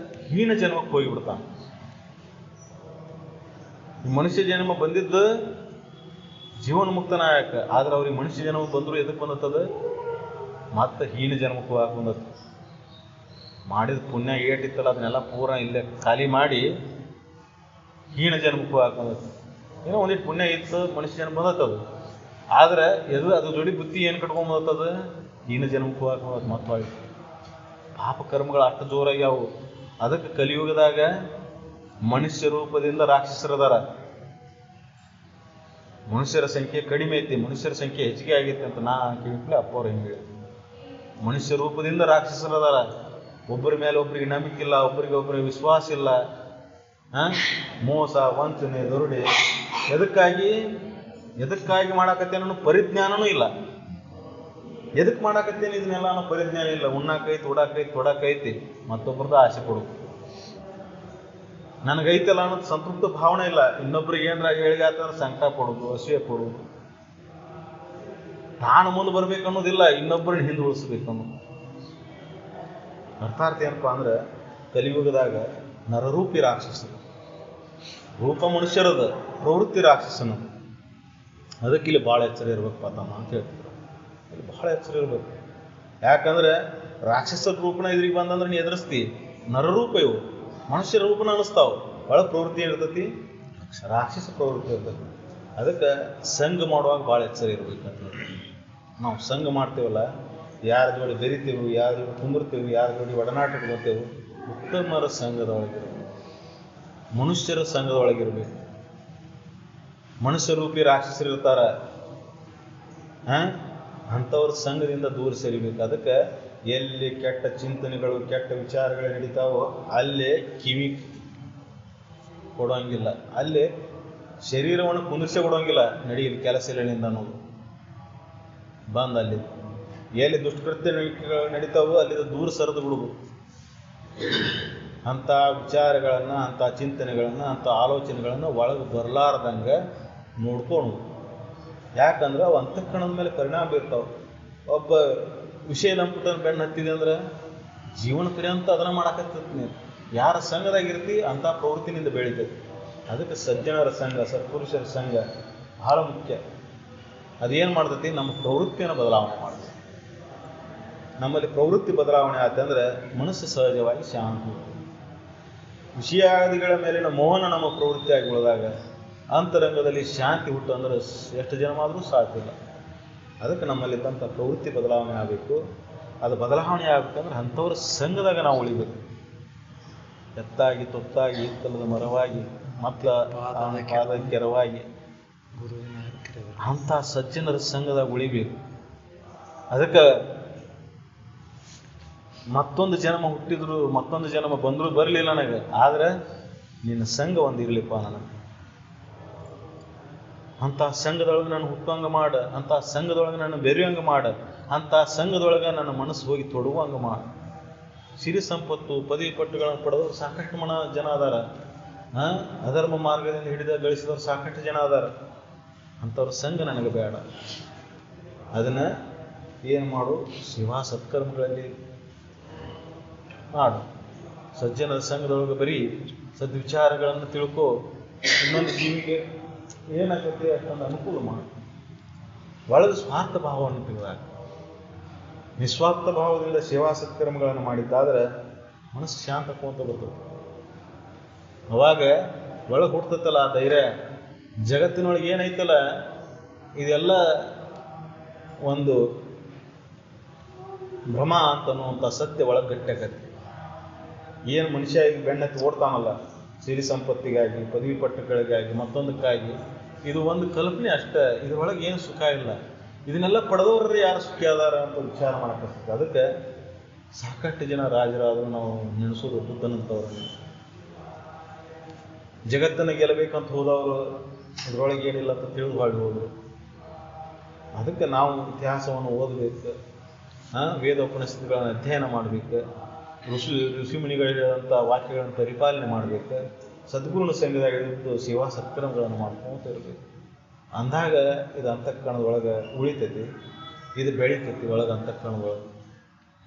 ಹೀನ ಜನ್ಮಕ್ಕೆ ಹೋಗಿಬಿಡ್ತಾನೆ. ಈ ಮನುಷ್ಯ ಜನ್ಮ ಬಂದಿದ್ದು ಜೀವನ ಮುಕ್ತನಾಯಕ, ಆದ್ರೆ ಅವ್ರಿಗೆ ಮನುಷ್ಯ ಜನ್ಮ ಬಂದರೂ ಎದಕ್ಕೆ ಬಂದತ್ತದ? ಮತ್ತೆ ಹೀನ ಜನ್ಮಕ್ಕೂ ಹಾಕಿ ಬಂದತ್ತು. ಮಾಡಿದ ಪುಣ್ಯ ಏಟಿತ್ತಲ್ಲ ಅದನ್ನೆಲ್ಲ ಪೂರ ಇಲ್ಲೇ ಖಾಲಿ ಮಾಡಿ ಹೀನ ಜನ್ಮಕ್ಕೂ ಹಾಕಿ ಬಂದತ್ತು. ಏನೋ ಒಂದಿಟ್ಟು ಪುಣ್ಯ ಇತ್ತು, ಮನುಷ್ಯ ಜನ್ಮ ಬಂದತ್ತದು. ಆದ್ರೆ ಅದ್ರ ಜೋಡಿ ಬುದ್ಧಿ ಏನು ಕಟ್ಕೊಂಬತ್ತದ? ಹೀನ ಜನ್ಮಕ್ಕೂ ಹಾಕಿ ಬಂದತ್ತು. ಮತ್ತೆ ಪಾಪ ಕರ್ಮಗಳು ಅಷ್ಟು ಜೋರಾಗ್ಯಾವು. ಅದಕ್ಕೆ ಕಲಿಯುಗದಾಗ ಮನುಷ್ಯ ರೂಪದಿಂದ ರಾಕ್ಷಸರದಾರ. ಮನುಷ್ಯರ ಸಂಖ್ಯೆ ಕಡಿಮೆ ಐತಿ, ಮನುಷ್ಯರ ಸಂಖ್ಯೆ ಹೆಚ್ಚಿಗೆ ಆಗೈತಿ ಅಂತ ನಾ ಕೇಳಿದ್ಲೆ ಅಪ್ಪವ್ರು ಹಿಂಗೆ ಹೇಳಿ. ಮನುಷ್ಯ ರೂಪದಿಂದ ರಾಕ್ಷಸರದಾರ. ಒಬ್ಬರ ಮೇಲೆ ಒಬ್ಬರಿಗೆ ನಂಬಿಕಿಲ್ಲ, ಒಬ್ಬರಿಗೆ ಒಬ್ಬರಿಗೆ ವಿಶ್ವಾಸ ಇಲ್ಲ. ಮೋಸ, ವಂಚನೆ, ದರೋಡೆ. ಎದಕ್ಕಾಗಿ ಮಾಡಾಕತ್ತೇನೋ ಪರಿಜ್ಞಾನನೂ ಇಲ್ಲ. ಎದಕ್ಕೆ ಮಾಡಾಕತ್ತೇನೆ ಇದನ್ನೆಲ್ಲ ಅನ್ನೋ ಪರಿಜ್ಞಾನ ಇಲ್ಲ. ಉಣ್ಣಾಕೈತಿ, ಉಡಾಕೈತಿ, ತೊಡಾಕೈತಿ, ಮತ್ತೊಬ್ಬರದ್ದು ಆಸೆ ಕೊಡು. ನನಗೈತಲ್ಲ ಅನ್ನೋದು ಸಂತೃಪ್ತ ಭಾವನೆ ಇಲ್ಲ. ಇನ್ನೊಬ್ರಿಗೆ ಏನಾರ ಹೇಳಿಗಾತಂದ್ರೆ ಸಂಕಟ ಪಡೋದು, ಅಸೂಯೆ ಪಡೋದು. ತಾನು ಮುಂದೆ ಬರ್ಬೇಕು ಅನ್ನೋದಿಲ್ಲ, ಇನ್ನೊಬ್ಬರನ್ನ ಹಿಂದೆ ಉಳಿಸ್ಬೇಕು ಅನ್ನೋದು. ಅರ್ಥಾರ್ಥ ಏನಪ್ಪ ಅಂದ್ರೆ, ಕಲಿಯುಗದಾಗ ನರರೂಪಿ ರಾಕ್ಷಸರು, ರೂಪ ಮನುಷ್ಯರದ, ಪ್ರವೃತ್ತಿ ರಾಕ್ಷಸನ. ಅದಕ್ಕೆ ಇಲ್ಲಿ ಭಾಳ ಎಚ್ಚರ ಇರ್ಬೇಕಪ್ಪ ತಮ್ಮ ಅಂತ ಹೇಳ್ತಿದ್ರು. ಇಲ್ಲಿ ಭಾಳ ಎಚ್ಚರ ಇರ್ಬೇಕು. ಯಾಕಂದ್ರೆ ರಾಕ್ಷಸರ ರೂಪನ ಇದ್ರಿಗೆ ಬಂದಂದ್ರೆ ನೀ ಎದುರಿಸ್ತಿ. ನರರೂಪ ಇವು ಮನುಷ್ಯರ ರೂಪನ ಅನಿಸ್ತಾವ. ಭಾಳ ಪ್ರವೃತ್ತಿ ಇರ್ತೈತಿ, ರಾಕ್ಷಸ ಪ್ರವೃತ್ತಿ ಇರ್ತೈತಿ. ಅದಕ್ಕೆ ಸಂಘ ಮಾಡುವಾಗ ಭಾಳ ಎಚ್ಚರ ಇರ್ಬೇಕಂತ. ನಾವು ಸಂಘ ಮಾಡ್ತೇವಲ್ಲ, ಯಾರ ಜೋಡಿ ಬೆರಿತೇವೆ, ಯಾರ ಜೋಡಿ ಕುಂದಿರ್ತೇವೆ, ಯಾರ ಜೋಡಿ ಒಡನಾಟಕ್ಕೆ ಬರ್ತೇವೆ, ಉತ್ತಮರ ಸಂಘದೊಳಗಿರ್ಬೇಕು, ಮನುಷ್ಯರ ಸಂಘದೊಳಗಿರ್ಬೇಕು. ಮನುಷ್ಯ ರೂಪಿ ರಾಕ್ಷಸರು ಇರ್ತಾರ, ಅಂಥವ್ರ ಸಂಘದಿಂದ ದೂರ ಸರಿಬೇಕು. ಅದಕ್ಕೆ ಎಲ್ಲಿ ಕೆಟ್ಟ ಚಿಂತನೆಗಳು, ಕೆಟ್ಟ ವಿಚಾರಗಳು ನಡೀತಾವೋ ಅಲ್ಲೇ ಕಿವಿ ಕೊಡೋಂಗಿಲ್ಲ, ಅಲ್ಲೇ ಶರೀರವನ್ನು ಕುಂದಿರ್ಸೆ ಕೊಡೋಂಗಿಲ್ಲ. ನಡೀಲಿ ಕೆಲಸ ಇಲ್ಲ ನಿಂದ ಅನ್ನೋದು ಬಂದು ಅಲ್ಲಿ ಎಲ್ಲಿ ದುಷ್ಕೃತ್ಯ ನಡೀತಾವೋ ಅಲ್ಲಿಂದ ದೂರ ಸರಿದು ಬಿಡುದು. ಅಂಥ ವಿಚಾರಗಳನ್ನು, ಅಂಥ ಚಿಂತನೆಗಳನ್ನು, ಅಂಥ ಆಲೋಚನೆಗಳನ್ನು ಒಳಗೆ ಬರಲಾರ್ದಂಗೆ ನೋಡ್ಕೊಳೋದು. ಯಾಕಂದ್ರೆ ಅವು ಅಂತಃಕರಣದ ಮೇಲೆ ಪರಿಣಾಮ ಬೀರ್ತಾವೆ. ಒಬ್ಬ ವಿಷಯ ನಂಬಿಟ್ಟು ಬೆನ್ನು ಹತ್ತಿದೆ ಅಂದ್ರೆ ಜೀವನ ಪರ್ಯಂತ ಅದನ್ನು ಮಾಡಾಕತ್ತೈತಿ. ನೀನು ಯಾರ ಸಂಘದಾಗಿರ್ತಿ ಅಂಥ ಪ್ರವೃತ್ತಿನಿಂದ ಬೆಳಿತೈತಿ. ಅದಕ್ಕೆ ಸಜ್ಜನರ ಸಂಘ, ಸತ್ಪುರುಷರ ಸಂಘ ಬಹಳ ಮುಖ್ಯ. ಅದೇನು ಮಾಡ್ತೈತಿ? ನಮ್ಮ ಪ್ರವೃತ್ತಿಯನ್ನು ಬದಲಾವಣೆ ಮಾಡ್ತೈತಿ. ನಮ್ಮಲ್ಲಿ ಪ್ರವೃತ್ತಿ ಬದಲಾವಣೆ ಆಯ್ತಂದ್ರೆ ಮನಸ್ಸು ಸಹಜವಾಗಿ ಶಾಂತಿ. ವಿಷಯಾದಿಗಳ ಮೇಲಿನ ಮೋಹನ ನಮ್ಮ ಪ್ರವೃತ್ತಿಯಾಗಿ ಉಳಿದಾಗ ಅಂತರಂಗದಲ್ಲಿ ಶಾಂತಿ ಹುಟ್ಟು ಅಂದ್ರೆ ಎಷ್ಟು ಜನ ಆದರೂ ಸಾಧ್ಯಿಲ್ಲ. ಅದಕ್ಕೆ ನಮ್ಮಲ್ಲಿದ್ದಂಥ ಪ್ರವೃತ್ತಿ ಬದಲಾವಣೆ ಆಗಬೇಕು. ಅದು ಬದಲಾವಣೆ ಆಗ್ಬೇಕಂದ್ರೆ ಅಂಥವ್ರ ಸಂಘದಾಗ ನಾವು ಉಳಿಬೇಕು. ಎತ್ತಾಗಿ, ತೊತ್ತಾಗಿ, ಇತ್ತಲದ ಮರವಾಗಿ, ಮಕ್ಕಳ ಪಾದ ಕೆರವಾಗಿ ಅಂಥ ಸಜ್ಜನರ ಸಂಘದಾಗ ಉಳಿಬೇಕು. ಅದಕ್ಕೆ ಮತ್ತೊಂದು ಜನ್ಮ ಹುಟ್ಟಿದ್ರು, ಮತ್ತೊಂದು ಜನ್ಮ ಬಂದರೂ ಬರಲಿಲ್ಲ ನನಗೆ, ಆದರೆ ನಿನ್ನ ಸಂಘ ಒಂದು ಇರಲಿಪ್ಪ ನನಗೆ. ಅಂಥ ಸಂಘದೊಳಗೆ ನಾನು ಹುಟ್ಟುವಂಗೆ ಮಾಡ, ಅಂಥ ಸಂಘದೊಳಗೆ ನಾನು ಬೆರೆಯುವಂಗೆ ಮಾಡ, ಅಂಥ ಸಂಘದೊಳಗೆ ನನ್ನ ಮನಸ್ಸು ಹೋಗಿ ತೊಡುವಂಗೆ ಮಾಡ. ಸಿರಿ ಸಂಪತ್ತು, ಪದವಿ ಪಟ್ಟುಗಳನ್ನು ಪಡೆದವರು ಸಾಕಷ್ಟು ಜನ ಅದಾರ. ಅಧರ್ಮ ಮಾರ್ಗದಿಂದ ಹಿಡಿದ ಗಳಿಸಿದವರು ಸಾಕಷ್ಟು ಜನ ಅದಾರ. ಅಂಥವ್ರ ಸಂಘ ನನಗೆ ಬೇಡ. ಅದನ್ನು ಏನು ಮಾಡು? ಸೇವಾ ಸತ್ಕರ್ಮಗಳಲ್ಲಿ ಮಾಡು. ಸಜ್ಜನರ ಸಂಘದೊಳಗೆ ಬರೀ ಸದ್ವಿಚಾರಗಳನ್ನು ತಿಳ್ಕೊ. ಇನ್ನೊಂದು ಜೀವಿಗೆ ಏನಾಗುತ್ತೆ ಅಷ್ಟೊಂದು ಅನುಕೂಲ ಮಾಡು. ಒಳಗೆ ಸ್ವಾರ್ಥ ಭಾವವನ್ನು ತೆಗೆದಾಗ, ನಿಸ್ವಾರ್ಥ ಭಾವದಿಂದ ಸೇವಾ ಸತ್ಕರ್ಮಗಳನ್ನು ಮಾಡಿದ್ದಾದ್ರೆ ಮನಸ್ಸು ಶಾಂತ ಕೊಂತ ಬರ್ತದೆ. ಅವಾಗ ಒಳಗೆ ಹುಡ್ತತ್ತಲ್ಲ ಆ ಧೈರ್ಯ. ಜಗತ್ತಿನೊಳಗೆ ಏನೈತಲ್ಲ ಇದೆಲ್ಲ ಒಂದು ಭ್ರಮ ಅಂತನ್ನುವಂಥ ಸತ್ಯ ಒಳಗೆ ಗಟ್ಟಿಯಾಗತ್ತೆ. ಏನು ಮನುಷ್ಯ ಈಗ ಬೆಣ್ಣೆತ್ತಿ ಓಡ್ತಾನಲ್ಲ ಸಿರಿ ಸಂಪತ್ತಿಗಾಗಿ, ಪದವಿ ಪಟ್ಟಗಳಿಗಾಗಿ, ಮತ್ತೊಂದಕ್ಕಾಗಿ, ಇದು ಒಂದು ಕಲ್ಪನೆ ಅಷ್ಟೇ. ಇದರೊಳಗೆ ಏನು ಸುಖ ಇಲ್ಲ. ಇದನ್ನೆಲ್ಲ ಪಡೆದವ್ರೆ ಯಾರು ಸುಖಿ ಅದಾರ ಅಂತ ವಿಚಾರ ಮಾಡಕ್ಕೆ. ಅದಕ್ಕೆ ಸಾಕಷ್ಟು ಜನ ರಾಜರಾದರೂ ನಾವು ನೆನೆಸೋದು ಬುದ್ಧನಂತವ್ರನ್ನ. ಜಗತ್ತನ್ನು ಗೆಲ್ಲಬೇಕಂತ ಹೋದವರು ಇದರೊಳಗೆ ಏನಿಲ್ಲ ಅಂತ ತಿಳಿದು ಹಾಳಿ ಹೋದರು. ಅದಕ್ಕೆ ನಾವು ಇತಿಹಾಸವನ್ನು ಓದಬೇಕು, ವೇದ ಉಪನಿಷತ್ತುಗಳನ್ನು ಅಧ್ಯಯನ ಮಾಡಬೇಕು, ಋಷಿಮುನಿಗಳು ಹೇಳಿದಂಥ ವಾಕ್ಯಗಳನ್ನು ಪರಿಪಾಲನೆ ಮಾಡಬೇಕು. ಸದ್ಗುರುನ ಸಂಘದಾಗ ಇದ್ದು ಸೇವಾ ಸತ್ಕರ್ಮಗಳನ್ನು ಮಾಡ್ಕೊಂತ ಇರಬೇಕು. ಅಂದಾಗ ಇದು ಅಂತಃಕರಣದೊಳಗೆ ಉಳಿತೈತಿ, ಇದು ಬೆಳಿತೈತಿ ಒಳಗೆ ಅಂತಃಕರಣದೊಳಗೆ.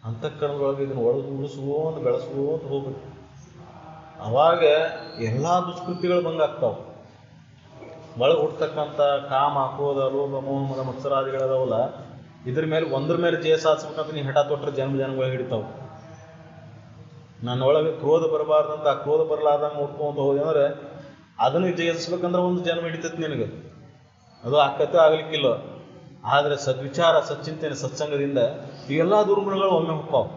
ಅಂತಃಕರಣದೊಳಗೆ ಇದನ್ನು ಉಳಿಸ್ಕೊಂತ ಬೆಳೆಸ್ಕೊಂತ ಹೋಗ್ಬೇಕು. ಅವಾಗ ಎಲ್ಲ ದುಷ್ಕೃತಿಗಳು ಭಂಗ ಆಗ್ತಾವೆ. ಒಳಗೆ ಹುಡ್ತಕ್ಕಂಥ ಕಾಮ, ಕ್ರೋಧ, ಲೋಭ, ಮೋಹ, ಮದ, ಮತ್ಸರಾದಿಗಳದಾವಲ್ಲ, ಇದ್ರ ಮೇಲೆ ಒಂದ್ರ ಮೇಲೆ ಜಯ ಸಾಧಿಸ್ಬೇಕಂತ ನೀವು ಹೆಟ ತೊಟ್ಟರೆ ಜನಗಳು ಹಿಡಿತಾವೆ. ನನ್ನ ಒಳಗೆ ಕ್ರೋಧ ಬರಬಾರ್ದಂತ ಆ ಕ್ರೋಧ ಬರಲಾರ್ದಂಗೆ ನೋಡ್ಕೊಂತ ಹೋದೆ ಅಂದ್ರೆ ಅದನ್ನು ಜಯಿಸ್ಬೇಕಂದ್ರೆ ಒಂದು ಜನ್ಮ ಹಿಡಿತೈತಿ ನಿನಗೆ. ಅದು ಆಕತೆ ಆಗ್ಲಿಕ್ಕಿಲ್ಲ. ಆದರೆ ಸದ್ವಿಚಾರ, ಸಚ್ಚಿಂತನೆ, ಸತ್ಸಂಗದಿಂದ ಇವೆಲ್ಲ ದುರ್ಗುಣಗಳು ಒಮ್ಮೆ ಹೋಗ್ತಾವೆ.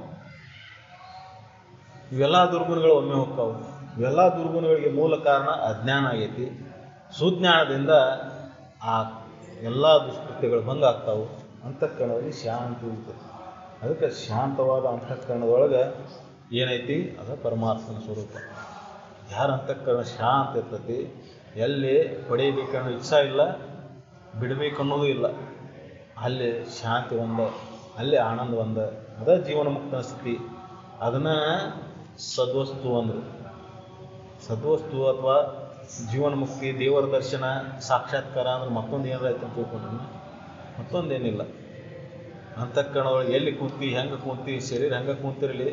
ಇವೆಲ್ಲ ದುರ್ಗುಣಗಳಿಗೆ ಮೂಲ ಕಾರಣ ಅಜ್ಞಾನ ಆಗೈತಿ. ಸುಜ್ಞಾನದಿಂದ ಆ ಎಲ್ಲ ದುಷ್ಕೃತ್ಯಗಳು ಭಂಗ ಆಗ್ತಾವೆ. ಅಂತಃಕರಣದಲ್ಲಿ ಶಾಂತಿ ಇರ್ತದೆ. ಅದಕ್ಕೆ ಶಾಂತವಾದ ಅಂತಃಕರಣದೊಳಗೆ ಏನೈತಿ ಅದು ಪರಮಾತ್ಮನ ಸ್ವರೂಪ. ಯಾರ ಅಂತಃಕರಣ ಶಾಂತ ಇರ್ತೈತಿ, ಎಲ್ಲಿ ಪಡೆಯಬೇಕನ್ನೋ ಇಚ್ಛಾ ಇಲ್ಲ, ಬಿಡಬೇಕನ್ನೋದು ಇಲ್ಲ, ಅಲ್ಲಿ ಶಾಂತಿ ಒಂದ, ಅಲ್ಲಿ ಆನಂದ ಒಂದ, ಅದ ಜೀವನ ಮುಕ್ತನ ಸ್ಥಿತಿ. ಅದನ್ನು ಸದ್ವಸ್ತು ಅಂದರು. ಸದ್ವಸ್ತು ಅಥವಾ ಜೀವನ ಮುಕ್ತಿ, ದೇವರ ದರ್ಶನ, ಸಾಕ್ಷಾತ್ಕಾರ ಅಂದ್ರೆ ಮತ್ತೊಂದು ಏನಾರೈತೆ ಅಂತ ತಿಳ್ಕೊಂಡ್ರೆ ಮತ್ತೊಂದೇನಿಲ್ಲ. ಅಂತಃಕರಣದೊಳಗೆ ಎಲ್ಲಿ ಕೂತಿ, ಹೆಂಗೆ ಕೂತಿ, ಶರೀರ ಹೆಂಗೆ ಕೂತಿರಲಿ,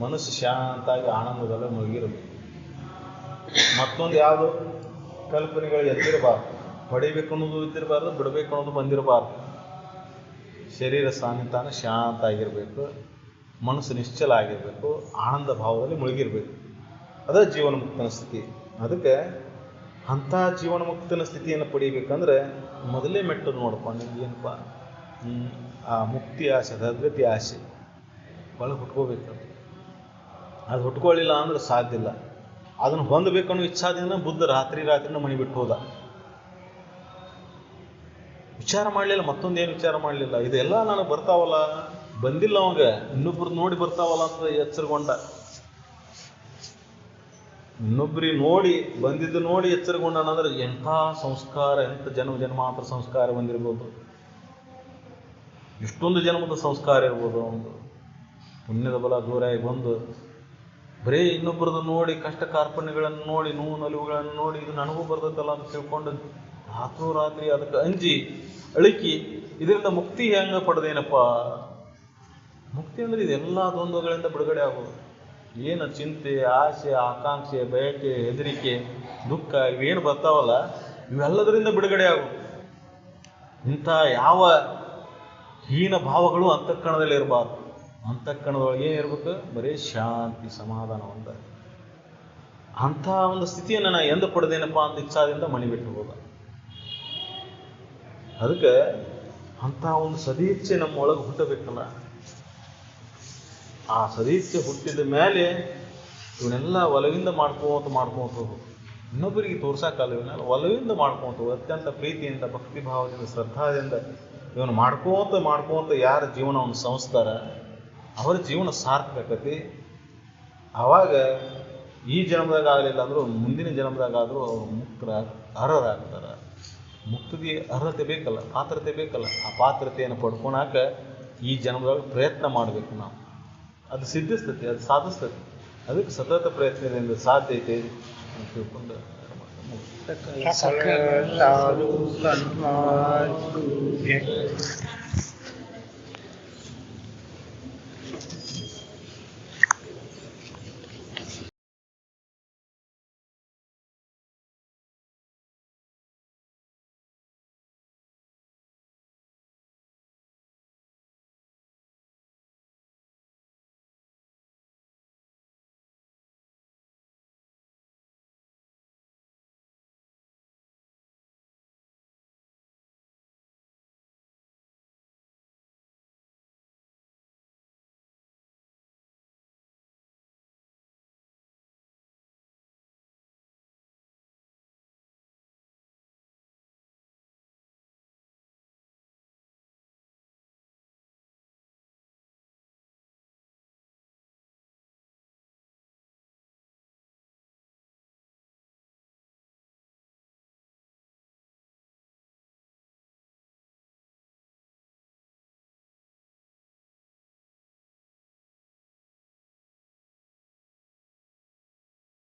ಮನಸ್ಸು ಶಾಂತಾಗಿ ಆನಂದದಲ್ಲೇ ಮುಳುಗಿರಬೇಕು. ಮತ್ತೊಂದು ಯಾವುದು ಕಲ್ಪನೆಗಳು ಎದ್ದಿರಬಾರ್ದು. ಪಡಿಬೇಕು ಅನ್ನೋದು ಇದ್ದಿರಬಾರ್ದು, ಬಿಡಬೇಕು ಅನ್ನೋದು ಬಂದಿರಬಾರ್ದು. ಶರೀರ ಸಾನ್ನಿಧಾನ ಶಾಂತ ಆಗಿರಬೇಕು, ಮನಸ್ಸು ನಿಶ್ಚಲ ಆಗಿರಬೇಕು, ಆನಂದ ಭಾವದಲ್ಲಿ ಮುಳುಗಿರಬೇಕು. ಅದೇ ಜೀವನ ಮುಕ್ತನ ಸ್ಥಿತಿ. ಅದಕ್ಕೆ ಅಂಥ ಜೀವನ ಮುಕ್ತನ ಸ್ಥಿತಿಯನ್ನು ಪಡಿಬೇಕಂದ್ರೆ ಮೊದಲೇ ಮೆಟ್ಟು ನೋಡ್ಕೊಂಡು ಏನಪ್ಪ, ಆ ಮುಕ್ತಿ ಆಸೆ, ಸದ್ಗತಿ ಆಸೆ ಒಳಗೆ ಹುಟ್ಕೋಬೇಕು. ಅದು ಹುಟ್ಕೊಳ್ಳಿಲ್ಲ ಅಂದ್ರೆ ಸಾಧ್ಯ ಇಲ್ಲ. ಅದನ್ನು ಹೊಂದಬೇಕನ್ನೋ ಇಚ್ಛಾದಿಂದ ಬುದ್ಧ ರಾತ್ರಿನ ಮಣಿ ಬಿಟ್ಟು ಹೋದ. ವಿಚಾರ ಮಾಡಲಿಲ್ಲ, ಮತ್ತೊಂದೇನು ವಿಚಾರ ಮಾಡಲಿಲ್ಲ. ಇದೆಲ್ಲ ನನಗೆ ಬರ್ತಾವಲ್ಲ, ಬಂದಿಲ್ಲ ಅವಾಗ, ಇನ್ನೊಬ್ರು ನೋಡಿ ಬರ್ತಾವಲ್ಲ ಅಂತ ಎಚ್ಚರಗೊಂಡ. ಇನ್ನೊಬ್ಬರಿಗೆ ನೋಡಿ ಬಂದಿದ್ದು ನೋಡಿ ಎಚ್ಚರಗೊಂಡನಂದ್ರೆ ಎಂಥ ಸಂಸ್ಕಾರ, ಎಂಥ ಜನ್ಮಾಂತರ ಸಂಸ್ಕಾರ ಬಂದಿರ್ಬೋದು, ಎಷ್ಟೊಂದು ಜನ್ಮದ ಸಂಸ್ಕಾರ ಇರ್ಬೋದು. ಒಂದು ಪುಣ್ಯದ ಬಲ ದೂರಾಗಿ ಬಂದು ಬರೀ ಇನ್ನೊಬ್ಬರದ್ದು ನೋಡಿ, ಕಷ್ಟ ಕಾರ್ಪಣ್ಯಗಳನ್ನು ನೋಡಿ, ನೋವು ನಲಿವುಗಳನ್ನು ನೋಡಿ, ಇದು ನನಗೂ ಬರ್ತದಲ್ಲ ಅಂತ ತಿಳ್ಕೊಂಡು ರಾತ್ರೋರಾತ್ರಿ ಅದಕ್ಕೆ ಅಂಜಿ ಅಳಿಕಿ ಇದರಿಂದ ಮುಕ್ತಿ ಹೆಂಗೆ ಪಡೆದೇನಪ್ಪ. ಮುಕ್ತಿ ಅಂದರೆ ಇದೆಲ್ಲ ದ್ವಂದ್ವಗಳಿಂದ ಬಿಡುಗಡೆ ಆಗೋದು. ಏನು ಚಿಂತೆ, ಆಸೆ, ಆಕಾಂಕ್ಷೆ, ಬಯಕೆ, ಹೆದರಿಕೆ, ದುಃಖ ಇವೇನು ಬರ್ತಾವಲ್ಲ, ಇವೆಲ್ಲದರಿಂದ ಬಿಡುಗಡೆ ಆಗೋದು. ಇಂಥ ಯಾವ ಹೀನ ಭಾವಗಳು ಅಂತಃಕರಣದಲ್ಲಿ ಇರಬಾರ್ದು. ಅಂತಃಕರಣದೊಳಗೆ ಏನಿರ್ಬೇಕು, ಬರೀ ಶಾಂತಿ, ಸಮಾಧಾನ ಒಂದ. ಅಂಥ ಒಂದು ಸ್ಥಿತಿಯನ್ನು ನಾನು ಎಂದು ಪಡೆದೇನಪ್ಪ ಅಂತ ಇಚ್ಛಾದಿಂದ ಮಣಿಬಿಟ್ಟು ಹೋದ. ಅದಕ್ಕೆ ಅಂಥ ಒಂದು ಸದೀಚ್ಛೆ ನಮ್ಮ ಒಳಗೆ ಹುಟ್ಟಬೇಕಲ್ಲ. ಆ ಸದೀಚ್ಛೆ ಹುಟ್ಟಿದ ಮೇಲೆ ಇವನ್ನೆಲ್ಲ ಒಲವಿಂದ ಮಾಡ್ಕೋತ ಹೋಗು. ಇನ್ನೊಬ್ಬರಿಗೆ ತೋರ್ಸಕ್ಕಲ್ಲ, ಇವನ್ನೆಲ್ಲ ಒಲವಿಂದ ಮಾಡ್ಕೋತ ಹೋಗು. ಅತ್ಯಂತ ಪ್ರೀತಿಯಿಂದ, ಭಕ್ತಿ ಭಾವದಿಂದ, ಶ್ರದ್ಧಾದಿಂದ ಇವನು ಮಾಡ್ಕೋತ ಯಾರ ಜೀವನವನ್ನು ಸಂಸ್ಕಾರ ಅವರ ಜೀವನ ಸಾರ್ಥಕತೆ. ಆವಾಗ ಈ ಜನ್ಮದಾಗ ಆಗಲಿಲ್ಲ ಅಂದರೂ ಮುಂದಿನ ಜನ್ಮದಾಗಾದರೂ ಅವರು ಅರ್ಹರಾಗ್ತಾರೆ. ಮುಕ್ತಿಗೆ ಅರ್ಹತೆ ಬೇಕಲ್ಲ, ಪಾತ್ರತೆ ಬೇಕಲ್ಲ. ಆ ಪಾತ್ರತೆಯನ್ನು ಪಡ್ಕೊಳಕ ಈ ಜನ್ಮದಾಗ ಪ್ರಯತ್ನ ಮಾಡಬೇಕು ನಾವು. ಅದು ಸಿದ್ಧಿಸ್ತೈತಿ, ಅದು ಸಾಧಿಸ್ತೈತಿ. ಅದಕ್ಕೆ ಸತತ ಪ್ರಯತ್ನದಿಂದ ಸಾಧ್ಯ ಐತೆ ಅಂತ ತಿಳ್ಕೊಂಡು ಸಕಲ ಸಾಧು ಸನ್ಮಾರ್ಗ